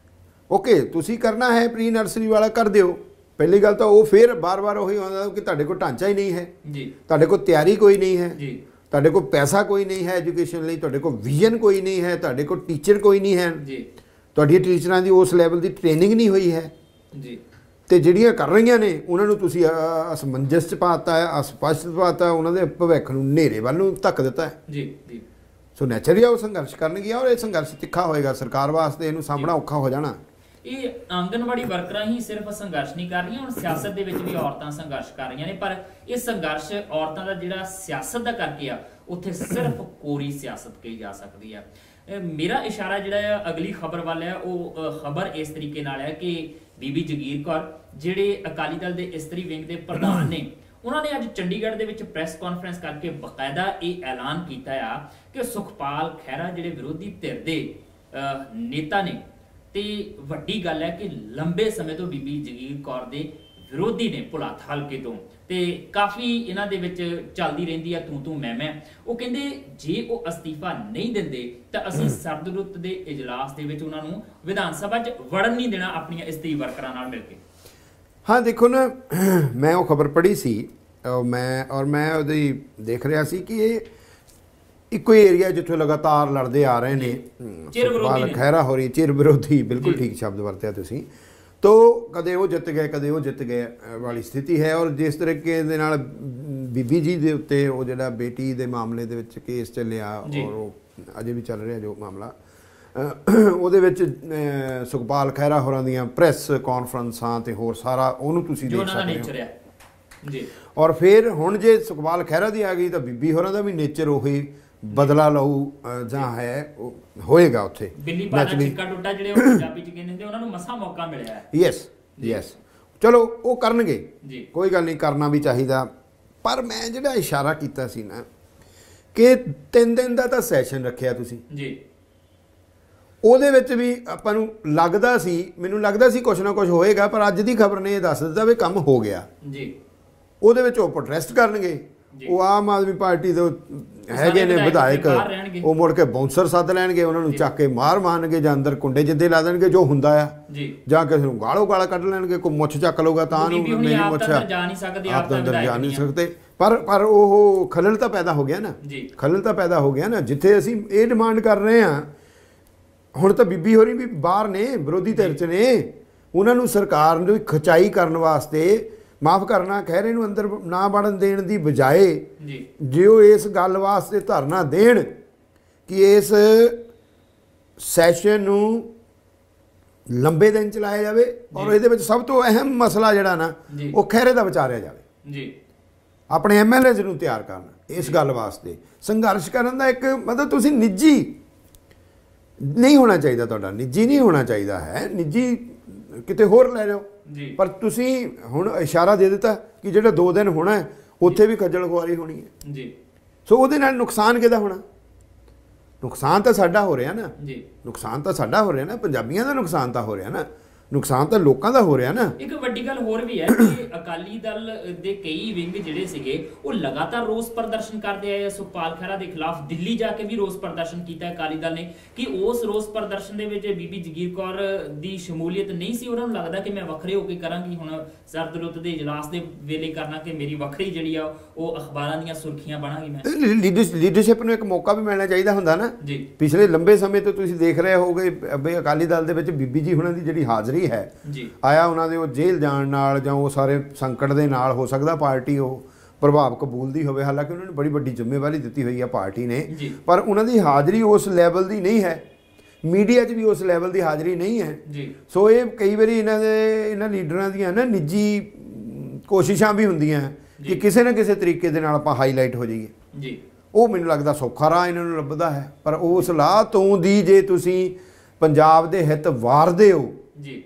[SPEAKER 2] ਓਕੇ, ਤੁਸੀਂ ਕਰਨਾ ਹੈ ਪ੍ਰੀ ਨਰਸਰੀ ਵਾਲਾ ਕਰ ਦਿਓ। ਪਹਿਲੀ ਗੱਲ ਤਾਂ ਉਹ ਫਿਰ ਬਾਰ-ਬਾਰ ਉਹੀ ਆਉਂਦਾ ਕਿ ਤੁਹਾਡੇ ਕੋਲ ਢਾਂਚਾ ਹੀ ਨਹੀਂ ਹੈ
[SPEAKER 1] ਜੀ,
[SPEAKER 2] ਤੁਹਾਡੇ ਕੋਲ ਤਿਆਰੀ ਕੋਈ ਨਹੀਂ ਹੈ
[SPEAKER 1] ਜੀ,
[SPEAKER 2] ਤੁਹਾਡੇ ਕੋਲ ਪੈਸਾ ਕੋਈ ਨਹੀਂ ਹੈ ਐਜੂਕੇਸ਼ਨ ਲਈ, ਤੁਹਾਡੇ ਕੋਲ ਵਿਜ਼ਨ ਕੋਈ ਨਹੀਂ ਹੈ, ਤੁਹਾਡੇ ਕੋਲ ਟੀਚਰ ਕੋਈ ਨਹੀਂ ਹੈ
[SPEAKER 1] ਜੀ,
[SPEAKER 2] ਤੁਹਾਡੀਆਂ ਟੀਚਰਾਂ ਦੀ ਉਸ ਲੈਵਲ ਦੀ ਟ੍ਰੇਨਿੰਗ ਨਹੀਂ ਹੋਈ ਹੈ
[SPEAKER 1] ਜੀ,
[SPEAKER 2] ਤੇ ਜਿਹੜੀਆਂ ਕਰ ਰਹੀਆਂ ਨੇ ਉਹਨਾਂ ਨੂੰ ਤੁਸੀਂ ਅਸਮੰਜਸ 'ਚ ਪਾਤਾ ਹੈ, ਅਸਪਸ਼ਟ ਪਾਤਾ, ਉਹਨਾਂ ਦੇ ਭਵਿੱਖ ਨੂੰ ਹਨੇਰੇ ਵੱਲ ਨੂੰ ਧੱਕ ਦਿੱਤਾ ਹੈ।
[SPEAKER 1] ਜੀ, ਜੀ।
[SPEAKER 2] ਸੋ ਨੈਚੁਰਲੀ ਉਹ ਸੰਘਰਸ਼ ਕਰਨਗੀਆਂ ਔਰ ਇਹ ਸੰਘਰਸ਼ ਤਿੱਖਾ ਹੋਏਗਾ। ਸਰਕਾਰ ਵਾਸਤੇ ਇਹਨੂੰ ਸਾਹਮਣਾ ਔਖਾ ਹੋ ਜਾਣਾ।
[SPEAKER 1] ਇਹ ਆਂਗਨਵਾੜੀ ਵਰਕਰਾਂ ਹੀ ਸਿਰਫ ਸੰਘਰਸ਼ ਨਹੀਂ ਕਰ ਰਹੀਆਂ, ਹੁਣ ਸਿਆਸਤ ਦੇ ਵਿੱਚ ਵੀ ਔਰਤਾਂ ਸੰਘਰਸ਼ ਕਰ ਰਹੀਆਂ ਨੇ, ਪਰ ਇਹ ਸੰਘਰਸ਼ ਔਰਤਾਂ ਦਾ ਜਿਹੜਾ ਸਿਆਸਤ ਦਾ ਕਰਕੇ ਆ ਉੱਥੇ ਸਿਰਫ ਕੋਰੀ ਸਿਆਸਤ ਕਹੀ ਜਾ ਸਕਦੀ ਆ। ਮੇਰਾ ਇਸ਼ਾਰਾ ਜਿਹੜਾ ਆ ਅਗਲੀ ਖਬਰ ਵੱਲ ਹੈ। ਉਹ ਖਬਰ ਇਸ ਤਰੀਕੇ ਨਾਲ ਹੈ ਕਿ ਬੀਬੀ ਜਗੀਰ ਕੌਰ ਜਿਹੜੇ ਅਕਾਲੀ ਦਲ ਦੇ ਇਸਤਰੀ ਵਿੰਗ ਦੇ ਪ੍ਰਧਾਨ ਨੇ, ਉਹਨਾਂ ਨੇ ਅੱਜ ਚੰਡੀਗੜ੍ਹ ਦੇ ਵਿੱਚ ਪ੍ਰੈਸ ਕਾਨਫਰੰਸ ਕਰਕੇ ਬਕਾਇਦਾ ਇਹ ਐਲਾਨ ਕੀਤਾ ਆ ਕਿ ਸੁਖਪਾਲ ਖਹਿਰਾ ਜਿਹੜੇ ਵਿਰੋਧੀ ਧਿਰ ਦੇ ਨੇਤਾ ਨੇ, ਤੇ ਵੱਡੀ ਗੱਲ ਹੈ ਕਿ ਲੰਬੇ ਸਮੇਂ ਤੋਂ ਬੀਬੀ ਜਗੀਰ ਕੌਰ ਦੇ ਵਿਰੋਧੀ ਨੇ ਭੁਲਾਥ ਹਲਕੇ ਤੋਂ, ਤੇ ਕਾਫੀ ਇਹਨਾਂ ਦੇ ਵਿੱਚ ਚੱਲਦੀ ਰਹਿੰਦੀ ਆ ਤੂੰ ਮੈਂ। ਉਹ ਕਹਿੰਦੇ ਜੇ ਉਹ ਅਸਤੀਫਾ ਨਹੀਂ ਦਿੰਦੇ ਤਾਂ ਅਸੀਂ ਸਰਦ ਰੁੱਤ ਦੇ ਇਜਲਾਸ ਦੇ ਵਿੱਚ ਉਹਨਾਂ ਨੂੰ ਵਿਧਾਨ ਸਭਾ 'ਚ ਵੜਨ ਨਹੀਂ ਦੇਣਾ ਆਪਣੀਆਂ ਇਸਤਰੀ ਵਰਕਰਾਂ ਨਾਲ ਮਿਲ ਕੇ।
[SPEAKER 2] ਹਾਂ ਦੇਖੋ ਨਾ, ਮੈਂ ਉਹ ਖਬਰ ਪੜ੍ਹੀ ਸੀ ਮੈਂ ਉਹਦੀ ਦੇਖ ਰਿਹਾ ਸੀ ਕਿ ਇਹ ਇੱਕੋ ਹੀ ਏਰੀਆ ਜਿੱਥੋਂ ਲਗਾਤਾਰ ਲੜਦੇ ਆ ਰਹੇ ਨੇ ਸੁਖਪਾਲ ਖਹਿਰਾ ਹੋ ਰਹੀ, ਚਿਰ ਵਿਰੋਧੀ, ਬਿਲਕੁਲ ਠੀਕ ਸ਼ਬਦ ਵਰਤਿਆ ਤੁਸੀਂ। ਤੋ ਕਦੇ ਉਹ ਜਿੱਤ ਗਏ ਕਦੇ ਉਹ ਜਿੱਤ ਗਏ ਵਾਲੀ ਸਥਿਤੀ ਹੈ। ਔਰ ਜਿਸ ਤਰੀਕੇ ਦੇ ਨਾਲ ਬੀਬੀ ਜੀ ਦੇ ਉੱਤੇ ਉਹ ਜਿਹੜਾ ਬੇਟੀ ਦੇ ਮਾਮਲੇ ਦੇ ਵਿੱਚ ਕੇਸ ਚੱਲਿਆ ਔਰ ਉਹ ਅਜੇ ਵੀ ਚੱਲ ਰਿਹਾ ਜੋ ਮਾਮਲਾ, ਉਹਦੇ ਵਿੱਚ ਸੁਖਪਾਲ ਖਹਿਰਾ ਹੋਰਾਂ ਦੀਆਂ ਪ੍ਰੈਸ ਕਾਨਫਰੰਸਾਂ ਤੇ ਹੋਰ ਸਾਰਾ ਉਹਨੂੰ ਤੁਸੀਂ ਦੇਖ ਸਕਦੇ ਹੋ ਜੀ। ਔਰ ਫਿਰ ਹੁਣ ਜੇ ਸੁਖਪਾਲ ਖਹਿਰਾ ਦੀ ਆ ਗਈ ਤਾਂ ਬੀਬੀ ਹੋਰਾਂ ਦਾ ਵੀ ਨੇਚਰ ਉਹੀ ਬਦਲਾ ਲਊ ਜਾਂ ਹੈ ਹੋਏਗਾ ਉੱਥੇ।
[SPEAKER 1] ਬਿੱਲੀ ਪਾਣਾ ਚਿੱਕਾ ਟੁੱਟਾ ਜਿਹੜੇ ਉਹ ਪੰਜਾਬੀ ਚ ਕਹਿੰਦੇ ਉਹਨਾਂ ਨੂੰ ਮਸਾ ਮੌਕਾ ਮਿਲਿਆ ਹੈ।
[SPEAKER 2] ਯੈਸ ਚਲੋ ਉਹ ਕਰਨਗੇ, ਕੋਈ ਗੱਲ ਨਹੀਂ, ਕਰਨਾ ਵੀ ਚਾਹੀਦਾ। ਪਰ ਮੈਂ ਜਿਹੜਾ ਇਸ਼ਾਰਾ ਕੀਤਾ ਸੀ ਨਾ ਕਿ 3 ਦਿਨ ਦਾ ਤਾਂ ਸੈਸ਼ਨ ਰੱਖਿਆ ਤੁਸੀਂ
[SPEAKER 1] ਜੀ,
[SPEAKER 2] ਉਹਦੇ ਵਿੱਚ ਵੀ ਆਪਾਂ ਨੂੰ ਲੱਗਦਾ ਸੀ, ਮੈਨੂੰ ਲੱਗਦਾ ਸੀ ਕੁਛ ਨਾ ਕੁਛ ਹੋਏਗਾ, ਪਰ ਅੱਜ ਦੀ ਖਬਰ ਨੇ ਇਹ ਦੱਸ ਦਿੱਤਾ ਵੀ ਕੰਮ ਹੋ ਗਿਆ ਜੀ। ਉਹਦੇ ਵਿੱਚ ਉਹ ਪ੍ਰੋਟੈਸਟ ਕਰਨਗੇ, ਉਹ ਆਮ ਆਦਮੀ ਪਾਰਟੀ ਦੇ ਹੈਗੇ ਨੇ ਵਿਧਾਇਕ, ਉਹ ਮੁੜ ਕੇ ਬਾਉਂਸਰ ਸੱਦ ਲੈਣਗੇ, ਉਹਨਾਂ ਨੂੰ ਚੱਕ ਕੇ ਮਾਰ ਮਾਰਨਗੇ ਜਾਂ ਅੰਦਰ ਕੁੰਡੇ ਜਿੱਦੇ ਲਾ ਦੇਣਗੇ ਜੋ ਹੁੰਦਾ ਆ, ਜਾਂ ਕਿਸੇ ਨੂੰ ਗਾਲਾ ਕੱਢ ਲੈਣਗੇ, ਕੋਈ ਮੁੱਛ ਚੱਕ ਲਊਗਾ ਤਾਂ ਨੂੰ ਮੇਰੀ ਮੁੱਛ ਆਪ ਤਾਂ ਅੰਦਰ ਜਾ ਨਹੀਂ ਸਕਦੇ। ਪਰ ਉਹ ਖਲਲ ਤਾਂ ਪੈਦਾ ਹੋ ਗਿਆ ਨਾ, ਖਲਲ ਤਾਂ ਪੈਦਾ ਹੋ ਗਿਆ ਨਾ। ਜਿੱਥੇ ਅਸੀਂ ਇਹ ਡਿਮਾਂਡ ਕਰ ਰਹੇ ਹਾਂ, ਹੁਣ ਤਾਂ ਬੀਬੀ ਹੋਰੀ ਵੀ ਬਾਹਰ ਨੇ, ਵਿਰੋਧੀ ਧਿਰ 'ਚ ਨੇ, ਉਹਨਾਂ ਨੂੰ ਸਰਕਾਰ ਨੂੰ ਖਚਾਈ ਕਰਨ ਵਾਸਤੇ, ਮਾਫ ਕਰਨਾ, ਖਹਿਰੇ ਨੂੰ ਅੰਦਰ ਨਾ ਵੜਨ ਦੇਣ ਦੀ ਬਜਾਏ ਜੇ ਉਹ ਇਸ ਗੱਲ ਵਾਸਤੇ ਧਰਨਾ ਦੇਣ ਕਿ ਇਸ ਸੈਸ਼ਨ ਨੂੰ ਲੰਬੇ ਦਿਨ ਚਲਾਇਆ ਜਾਵੇ ਔਰ ਇਹਦੇ ਵਿੱਚ ਸਭ ਤੋਂ ਅਹਿਮ ਮਸਲਾ ਜਿਹੜਾ ਨਾ ਉਹ ਖਹਿਰੇ ਦਾ ਵਿਚਾਰਿਆ ਜਾਵੇ ਜੀ। ਆਪਣੇ ਐਮਐਲਏਜ਼ ਨੂੰ ਤਿਆਰ ਕਰਨ ਇਸ ਗੱਲ ਵਾਸਤੇ ਸੰਘਰਸ਼ ਕਰਨ ਦਾ ਇੱਕ ਮਤਲਬ ਤੁਸੀਂ ਨਿੱਜੀ ਨਹੀਂ ਹੋਣਾ ਚਾਹੀਦਾ, ਤੁਹਾਡਾ ਨਿੱਜੀ ਨਹੀਂ ਹੋਣਾ ਚਾਹੀਦਾ ਹੈ, ਨਿੱਜੀ ਕਿਤੇ ਹੋਰ ਲੈ ਜਾਓ। ਪਰ ਤੁਸੀਂ ਹੁਣ ਇਸ਼ਾਰਾ ਦੇ ਦਿੱਤਾ ਕਿ ਜਿਹੜਾ 2 ਦਿਨ ਹੋਣਾ ਹੈ ਉੱਥੇ ਵੀ ਖੱਜਲ ਖੁਆਰੀ ਹੋਣੀ ਹੈ ਜੀ। ਸੋ ਉਹਦੇ ਨਾਲ ਨੁਕਸਾਨ ਕਿਹਦਾ ਹੋਣਾ? ਨੁਕਸਾਨ ਤਾਂ ਸਾਡਾ ਹੋ ਰਿਹਾ ਨਾ ਜੀ, ਨੁਕਸਾਨ ਤਾਂ ਸਾਡਾ ਹੋ ਰਿਹਾ ਨਾ, ਪੰਜਾਬੀਆਂ ਦਾ ਨੁਕਸਾਨ ਤਾਂ ਹੋ ਰਿਹਾ ਨਾ, ਨੁਕਸਾਨ ਤਾਂ ਲੋਕਾਂ ਦਾ ਹੋ ਰਿਹਾ ਨਾ।
[SPEAKER 1] ਇੱਕ ਵੱਡੀ ਗੱਲ ਹੋਰ ਵੀ ਹੈ ਕਿ ਅਕਾਲੀ ਦਲ ਦੇ ਕਈ ਵਿੰਗ ਜਿਹੜੇ ਸੀਗੇ ਉਹ ਲਗਾਤਾਰ ਰੋਸ ਪ੍ਰਦਰਸ਼ਨ ਕਰਦੇ ਆਏ ਸੁਖਪਾਲ ਖਹਿਰਾ ਦੇ ਖਿਲਾਫ। ਦਿੱਲੀ ਜਾ ਕੇ ਵੀ ਰੋਸ ਪ੍ਰਦਰਸ਼ਨ ਕੀਤਾ ਅਕਾਲੀ ਦਲ ਨੇ ਕਿ ਉਸ ਰੋਸ ਪ੍ਰਦਰਸ਼ਨ ਦੇ ਵਿੱਚ ਬੀਬੀ ਜਗੀਰ ਕੌਰ ਦੀ ਸ਼ਮੂਲੀਅਤ ਨਹੀਂ ਸੀ। ਉਹਨਾਂ ਨੂੰ ਲੱਗਦਾ ਕਿ ਮੈਂ ਵੱਖਰੇ ਹੋ ਕੇ ਕਰਾਂਗੀ, ਹੁਣ ਸਰਦ ਰੁੱਤ ਦੇ ਇਜਲਾਸ ਦੇ ਵੇਲੇ ਕਰਨਾ ਕਿ ਮੇਰੀ ਵੱਖਰੀ ਜਿਹੜੀ ਆ ਉਹ ਅਖਬਾਰਾਂ ਦੀਆਂ ਸੁਰਖੀਆਂ ਬਣਾਂਗੀ ਮੈਂ।
[SPEAKER 2] ਲੀਡਰਸ਼ਿਪ ਨੂੰ ਇੱਕ ਮੌਕਾ ਵੀ ਮਿਲਣਾ ਚਾਹੀਦਾ ਹੁੰਦਾ ਨਾ ਜੀ। ਪਿਛਲੇ ਲੰਬੇ ਸਮੇਂ ਤੋਂ ਤੁਸੀਂ ਦੇਖ ਰਹੇ ਹੋਗੇ ਬਈ ਅਕਾਲੀ ਦਲ ਦੇ ਵਿੱਚ ਬੀਬੀ ਜੀ ਹੁਣਾਂ ਦੀ ਜਿਹੜੀ ਹਾਜ਼ਰੀ ਹੈ ਆਇਆ, ਉਹਨਾਂ ਦੇ ਉਹ ਜੇਲ੍ਹ ਜਾਣ ਨਾਲ ਜਾਂ ਉਹ ਸਾਰੇ ਸੰਕਟ ਦੇ ਨਾਲ ਹੋ ਸਕਦਾ ਪਾਰਟੀ ਉਹ ਪ੍ਰਭਾਵ ਕਬੂਲਦੀ ਹੋਵੇ, ਹਾਲਾਂਕਿ ਉਹਨਾਂ ਨੂੰ ਬੜੀ ਵੱਡੀ ਜ਼ਿੰਮੇਵਾਰੀ ਦਿੱਤੀ ਹੋਈ ਹੈ ਪਾਰਟੀ ਨੇ, ਪਰ ਉਹਨਾਂ ਦੀ ਹਾਜ਼ਰੀ ਉਸ ਲੈਵਲ ਦੀ ਨਹੀਂ ਹੈ ਮੀਡੀਆ 'ਚ ਵੀ ਉਸ ਲੈਵਲ ਦੀ ਹਾਜ਼ਰੀ ਨਹੀਂ ਹੈ
[SPEAKER 1] ਜੀ।
[SPEAKER 2] ਸੋ ਇਹ ਕਈ ਵਾਰੀ ਇਹਨਾਂ ਲੀਡਰਾਂ ਦੀਆਂ ਨਾ ਨਿੱਜੀ ਕੋਸ਼ਿਸ਼ਾਂ ਵੀ ਹੁੰਦੀਆਂ ਕਿ ਕਿਸੇ ਨਾ ਕਿਸੇ ਤਰੀਕੇ ਦੇ ਨਾਲ ਆਪਾਂ ਹਾਈਲਾਈਟ ਹੋ ਜਾਈਏ
[SPEAKER 1] ਜੀ।
[SPEAKER 2] ਉਹ ਮੈਨੂੰ ਲੱਗਦਾ ਸੌਖਾ ਰਾਹ ਇਹਨਾਂ ਨੂੰ ਲੱਭਦਾ ਹੈ, ਪਰ ਉਸ ਲਾਹ ਤੋਂ ਦੀ ਜੇ ਤੁਸੀਂ ਪੰਜਾਬ ਦੇ ਹਿੱਤ ਵਾਰਦੇ ਹੋ
[SPEAKER 1] ਜੀ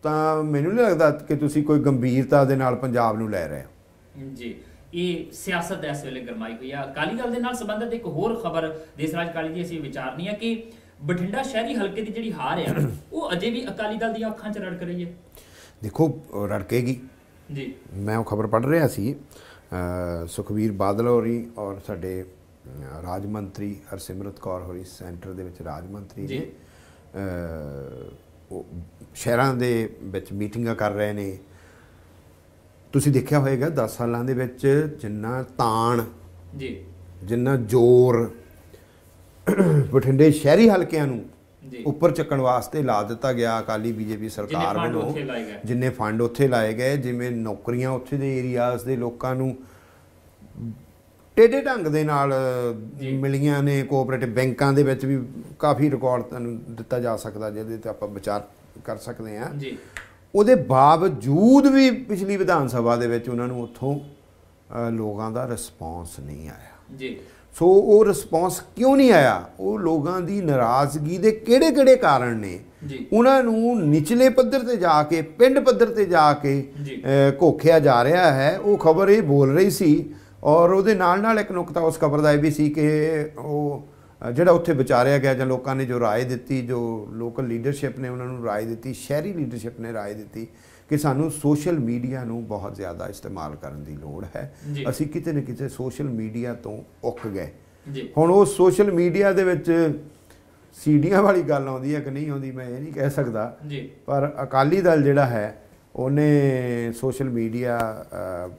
[SPEAKER 2] ਤਾਂ ਮੈਨੂੰ ਨਹੀਂ ਲੱਗਦਾ ਕਿ ਤੁਸੀਂ ਕੋਈ ਗੰਭੀਰਤਾ ਦੇ ਨਾਲ ਪੰਜਾਬ ਨੂੰ ਲੈ ਰਹੇ ਹੋ
[SPEAKER 1] ਜੀ। ਇਹ ਸਿਆਸਤ ਇਸ ਵੇਲੇ ਗਰਮਾਈ ਹੋਈ ਆ। ਅਕਾਲੀ ਦਲ ਦੇ ਨਾਲ ਸੰਬੰਧਿਤ ਇੱਕ ਹੋਰ ਖਬਰ ਦੇਸਰਾਜ ਕਾਲੀ ਦੀ ਅਸੀਂ ਵਿਚਾਰਨੀ ਆ ਕਿ ਬਠਿੰਡਾ ਸ਼ਹਿਰੀ ਹਲਕੇ ਦੀ ਜਿਹੜੀ ਹਾਰ ਆ ਉਹ ਅਜੇ ਵੀ ਅਕਾਲੀ ਦਲ ਦੀਆਂ ਅੱਖਾਂ 'ਚ ਰੜਕ ਰਹੀ ਹੈ।
[SPEAKER 2] ਦੇਖੋ ਰੜਕੇਗੀ
[SPEAKER 1] ਜੀ।
[SPEAKER 2] ਮੈਂ ਉਹ ਖਬਰ ਪੜ੍ਹ ਰਿਹਾ ਸੀ, ਸੁਖਬੀਰ ਬਾਦਲ ਹੋਰੀ ਔਰ ਸਾਡੇ ਰਾਜ ਮੰਤਰੀ ਹਰਸਿਮਰਤ ਕੌਰ ਹੋਰੀ ਸੈਂਟਰ ਦੇ ਵਿੱਚ ਰਾਜ ਮੰਤਰੀ ਨੇ, ਉਹ ਸ਼ਹਿਰਾਂ ਦੇ ਵਿੱਚ ਮੀਟਿੰਗਾਂ ਕਰ ਰਹੇ ਨੇ। ਤੁਸੀਂ ਦੇਖਿਆ ਹੋਏਗਾ 10 ਸਾਲਾਂ ਦੇ ਵਿੱਚ ਜਿੰਨਾ ਤਾਣ
[SPEAKER 1] ਜੀ,
[SPEAKER 2] ਜਿੰਨਾ ਜ਼ੋਰ ਬਠਿੰਡੇ ਸ਼ਹਿਰੀ ਹਲਕਿਆਂ ਨੂੰ ਉੱਪਰ ਚੱਕਣ ਵਾਸਤੇ ਲਾ ਦਿੱਤਾ ਗਿਆ ਅਕਾਲੀ ਬੀਜੇਪੀ ਸਰਕਾਰ ਵੱਲੋਂ, ਜਿੰਨੇ ਫੰਡ ਉੱਥੇ ਲਾਏ ਗਏ, ਜਿਵੇਂ ਨੌਕਰੀਆਂ ਉੱਥੇ ਦੇ ਏਰੀਆਜ਼ ਦੇ ਲੋਕਾਂ ਨੂੰ ਟੇਢੇ ਢੰਗ ਦੇ ਨਾਲ ਮਿਲੀਆਂ ਨੇ। ਕੋਆਪਰੇਟਿਵ ਬੈਂਕਾਂ ਦੇ ਵਿੱਚ ਵੀ ਕਾਫੀ ਰਿਕਾਰਡ ਤੁਹਾਨੂੰ ਦਿੱਤਾ ਜਾ ਸਕਦਾ ਜਿਹਦੇ ਤੇ ਆਪਾਂ ਵਿਚਾਰ ਕਰ ਸਕਦੇ ਹਾਂ। ਉਹਦੇ ਬਾਵਜੂਦ ਵੀ ਪਿਛਲੀ ਵਿਧਾਨ ਸਭਾ ਦੇ ਵਿੱਚ ਉਹਨਾਂ ਨੂੰ ਉੱਥੋਂ ਲੋਕਾਂ ਦਾ ਰਿਸਪੌਂਸ ਨਹੀਂ ਆਇਆ ਜੀ। ਸੋ ਉਹ ਰਿਸਪੌਂਸ ਕਿਉਂ ਨਹੀਂ ਆਇਆ? ਉਹ ਲੋਕਾਂ ਦੀ ਨਾਰਾਜ਼ਗੀ ਦੇ ਕਿਹੜੇ ਕਾਰਨ ਨੇ ਉਹਨਾਂ ਨੂੰ ਨਿਚਲੇ ਪੱਧਰ ਤੇ ਜਾ ਕੇ, ਪਿੰਡ ਪੱਧਰ ਤੇ ਜਾ ਕੇ ਘੋਖਿਆ ਜਾ ਰਿਹਾ ਹੈ। ਉਹ ਖਬਰ ਇਹ ਬੋਲ ਰਹੀ ਸੀ ਔਰ ਉਹਦੇ ਨਾਲ ਇੱਕ ਨੁਕਤਾ ਉਸ ਖਬਰ ਦਾ ਇਹ ਵੀ ਸੀ ਕਿ ਉਹ ਜਿਹੜਾ ਉੱਥੇ ਵਿਚਾਰਿਆ ਗਿਆ ਜਾਂ ਲੋਕਾਂ ਨੇ ਜੋ ਰਾਏ ਦਿੱਤੀ, ਜੋ ਲੋਕਲ ਲੀਡਰਸ਼ਿਪ ਨੇ ਉਹਨਾਂ ਨੂੰ ਰਾਏ ਦਿੱਤੀ, ਸ਼ਹਿਰੀ ਲੀਡਰਸ਼ਿਪ ਨੇ ਰਾਏ ਦਿੱਤੀ ਕਿ ਸਾਨੂੰ ਸੋਸ਼ਲ ਮੀਡੀਆ ਨੂੰ ਬਹੁਤ ਜ਼ਿਆਦਾ ਇਸਤੇਮਾਲ ਕਰਨ ਦੀ ਲੋੜ ਹੈ। ਅਸੀਂ ਕਿਤੇ ਨਾ ਕਿਤੇ ਸੋਸ਼ਲ ਮੀਡੀਆ ਤੋਂ ਉੱਕ ਗਏ। ਹੁਣ ਉਹ ਸੋਸ਼ਲ ਮੀਡੀਆ ਦੇ ਵਿੱਚ ਸੀਡੀਆਂ ਵਾਲੀ ਗੱਲ ਆਉਂਦੀ ਹੈ ਕਿ ਨਹੀਂ ਆਉਂਦੀ ਮੈਂ ਇਹ ਨਹੀਂ ਕਹਿ ਸਕਦਾ, ਪਰ ਅਕਾਲੀ ਦਲ ਜਿਹੜਾ ਹੈ ਉਹਨੇ ਸੋਸ਼ਲ ਮੀਡੀਆ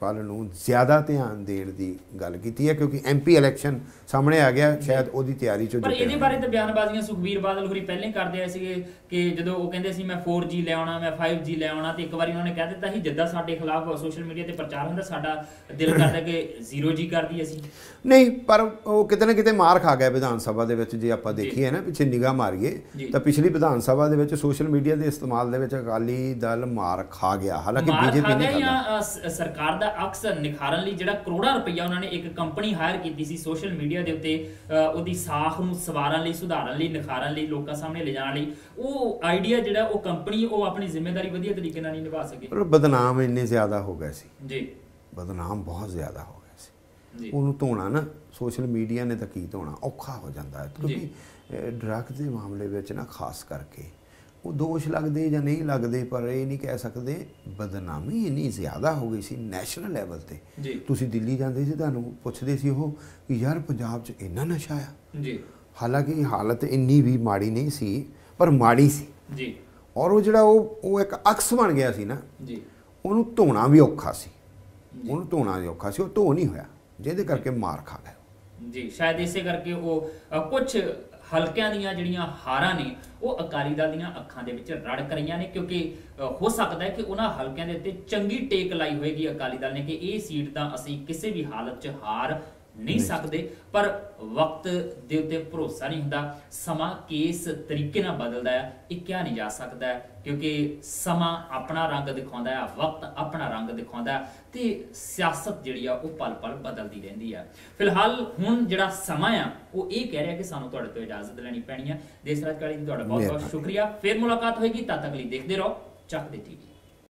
[SPEAKER 2] ਵੱਲ ਨੂੰ ਜ਼ਿਆਦਾ ਧਿਆਨ ਦੇਣ ਦੀ ਗੱਲ ਕੀਤੀ ਹੈ ਕਿਉਂਕਿ ਐਮਪੀ ਇਲੈਕਸ਼ਨ ਸਾਹਮਣੇ ਆ ਗਿਆ, ਸ਼ਾਇਦ ਉਹਦੀ ਤਿਆਰੀ ਚੋਂ।
[SPEAKER 1] ਪਰ ਇਹਦੇ ਬਾਰੇ ਤਾਂ ਬਿਆਨਬਾਜ਼ੀਆਂ ਸੁਖਬੀਰ ਬਾਦਲ ਹੋਰੀ ਪਹਿਲਾਂ ਹੀ ਕਰਦੇ ਆਏ ਸੀਗੇ ਕਿ ਜਦੋਂ ਉਹ ਕਹਿੰਦੇ ਸੀ ਮੈਂ 4G ਲੈ ਆਉਣਾ, ਮੈਂ 5G ਲੈ ਆਉਣਾ, ਤੇ ਇੱਕ ਵਾਰੀ ਉਹਨਾਂ ਨੇ ਕਹਿ ਦਿੱਤਾ ਸੀ ਜਿੱਦਾਂ ਸਾਡੇ ਖਿਲਾਫ ਸੋਸ਼ਲ ਮੀਡੀਆ ਤੇ ਪ੍ਰਚਾਰ ਹੁੰਦਾ ਸਾਡਾ ਦਿਲ ਕਰਦਾ ਕਿ 0G ਕਰ ਦਈਏ ਅਸੀਂ।
[SPEAKER 2] ਨਹੀਂ, ਪਰ ਉਹ ਕਿਤੇ ਨਾ ਕਿਤੇ ਮਾਰ ਖਾ ਗਿਆ ਵਿਧਾਨ ਸਭਾ ਦੇ ਵਿੱਚ। ਜੇ ਆਪਾਂ ਦੇਖੀਏ ਨਾ ਪਿੱਛੇ ਨਿਗਾਹ ਮਾਰੀਏ ਤਾਂ ਪਿਛਲੀ ਵਿਧਾਨ ਸਭਾ ਦੇ ਵਿੱਚ ਸੋਸ਼ਲ ਮੀਡੀਆ ਦੇ ਇਸਤੇਮਾਲ ਦੇ ਵਿੱਚ ਅਕਾਲੀ ਦਲ ਮਾਰ ਖਾ ਗਿਆ, ਹਾਲਾਂਕਿ ਬੀਜੇਪੀ ਨੇ ਖਾਦਾ।
[SPEAKER 1] ਸਰਕਾਰ ਦਾ ਅਕਸ ਨਿਖਾਰਨ ਲਈ ਜਿਹੜਾ ਕਰੋੜਾਂ ਰੁਪਈਆ ਉਹਨਾਂ ਨੇ ਇੱਕ ਕੰਪਨੀ ਹਾਇਰ ਕੀਤੀ ਸੀ ਸੋਸ਼ਲ ਮੀਡੀਆ ਦੇ ਉੱਤੇ, ਉਹਦੀ ਸਾਖ ਨੂੰ ਸਵਾਰਨ ਲਈ, ਸੁਧਾਰਨ ਲਈ, ਨਿਖਾਰਨ ਲਈ, ਲੋਕਾਂ ਸਾਹਮਣੇ ਲਿਜਾਣ ਲਈ, ਉਹ ਆਈਡੀਆ ਜਿਹੜਾ ਉਹ ਕੰਪਨੀ ਉਹ ਆਪਣੀ ਜ਼ਿੰਮੇਵਾਰੀ ਵਧੀਆ ਤਰੀਕੇ ਨਾਲ ਨਹੀਂ ਨਿਭਾ ਸਕੇ।
[SPEAKER 2] ਪਰ ਬਦਨਾਮ ਇੰਨੇ ਜ਼ਿਆਦਾ ਹੋ ਗਏ ਸੀ
[SPEAKER 1] ਜੀ,
[SPEAKER 2] ਬਦਨਾਮ ਬਹੁਤ ਜ਼ਿਆਦਾ ਹੋ ਗਏ ਸੀ। ਉਹਨੂੰ ਧੋਣਾ ਨਾ ਸੋਸ਼ਲ ਮੀਡੀਆ ਨੇ ਤਾਂ ਕੀ ਧੋਣਾ, ਔਖਾ ਹੋ ਜਾਂਦਾ ਹੈ ਕਿਉਂਕਿ ਡਰੱਗ ਦੇ ਮਾਮਲੇ ਵਿੱਚ ਨਾ ਖਾਸ ਕਰਕੇ ਉਹ ਦੋਸ਼ ਲੱਗਦੇ ਜਾਂ ਨਹੀਂ ਲੱਗਦੇ, ਪਰ ਇਹ ਨਹੀਂ ਕਹਿ ਸਕਦੇ ਬਦਨਾਮੀ ਇੰਨੀ ਜ਼ਿਆਦਾ ਹੋ ਗਈ ਸੀ ਨੈਸ਼ਨਲ ਲੈਵਲ ਤੇ। ਤੁਸੀਂ ਦਿੱਲੀ ਜਾਂਦੇ ਸੀ ਤੁਹਾਨੂੰ ਪੁੱਛਦੇ ਸੀ ਉਹ ਕਿ ਯਾਰ ਪੰਜਾਬ 'ਚ ਇੰਨਾ ਨਸ਼ਾ ਆ ਜੀ, ਹਾਲਾਂਕਿ ਹਾਲਤ ਇੰਨੀ ਵੀ ਮਾੜੀ ਨਹੀਂ ਸੀ ਪਰ ਮਾੜੀ ਸੀ ਜੀ। ਔਰ ਉਹ ਜਿਹੜਾ ਉਹ ਇੱਕ ਅਕਸ ਬਣ ਗਿਆ ਸੀ ਨਾ ਜੀ, ਉਹਨੂੰ ਧੋਣਾ ਵੀ ਔਖਾ ਸੀ, ਉਹਨੂੰ ਧੋਣਾ ਵੀ ਔਖਾ ਸੀ, ਉਹ ਧੋ ਨਹੀਂ ਹੋਇਆ ਜਿਹਦੇ ਕਰਕੇ ਮਾਰ ਖਾ ਗਿਆ
[SPEAKER 1] ਜੀ। ਸ਼ਾਇਦ ਇਸੇ ਕਰਕੇ ਉਹ ਕੁਝ ਹਲਕਿਆਂ ਦੀਆਂ ਜਿਹੜੀਆਂ ਹਾਰਾਂ ਨੇ ਉਹ ਅਕਾਲੀ ਦਲ ਦੀਆਂ ਅੱਖਾਂ ਦੇ ਵਿੱਚ ਰੜਕ ਰਹੀਆਂ ਨੇ ਕਿਉਂਕਿ ਹੋ ਸਕਦਾ ਹੈ ਕਿ ਉਹਨਾਂ ਹਲਕਿਆਂ ਦੇ ਉੱਤੇ ਚੰਗੀ ਟੇਕ ਲਾਈ ਹੋਏਗੀ ਅਕਾਲੀ ਦਲ ਨੇ ਕਿ ਇਹ ਸੀਟ ਤਾਂ ਅਸੀਂ ਕਿਸੇ ਵੀ ਹਾਲਤ 'ਚ ਹਾਰ ਨਹੀਂ ਸਕਦੇ, ਪਰ ਵਕਤ ਦੇ ਉੱਤੇ ਭਰੋਸਾ ਨਹੀਂ ਹੁੰਦਾ। ਸਮਾਂ ਕਿਸ ਤਰੀਕੇ ਨਾਲ ਬਦਲਦਾ ਹੈ ਇਹ ਕਿਹਾ ਨਹੀਂ ਜਾ ਸਕਦਾ ਕਿਉਂਕਿ ਸਮਾਂ ਆਪਣਾ ਰੰਗ ਦਿਖਾਉਂਦਾ ਹੈ, ਵਕਤ ਆਪਣਾ ਰੰਗ ਦਿਖਾਉਂਦਾ ਹੈ ਤੇ ਸਿਆਸਤ ਜਿਹੜੀ ਆ ਉਹ ਪਲ ਪਲ ਬਦਲਦੀ ਰਹਿੰਦੀ ਆ। ਫਿਲਹਾਲ ਹੁਣ ਜਿਹੜਾ ਸਮਾਂ ਆ ਉਹ ਇਹ ਕਹਿ ਰਿਹਾ ਕਿ ਸਾਨੂੰ ਤੁਹਾਡੇ ਤੋਂ ਇਜਾਜ਼ਤ ਲੈਣੀ ਪੈਣੀ ਆ। ਦੇਸਰਾਜ ਕਾਲੀ ਜੀ ਤੁਹਾਡਾ ਬਹੁਤ ਬਹੁਤ ਸ਼ੁਕਰੀਆ। ਫਿਰ ਮੁਲਾਕਾਤ ਹੋਏਗੀ, ਤਦ ਤੱਕ ਲਈ ਦੇਖਦੇ ਰਹੋ ਚੱਕ ਦੇ ਟੀਵੀ।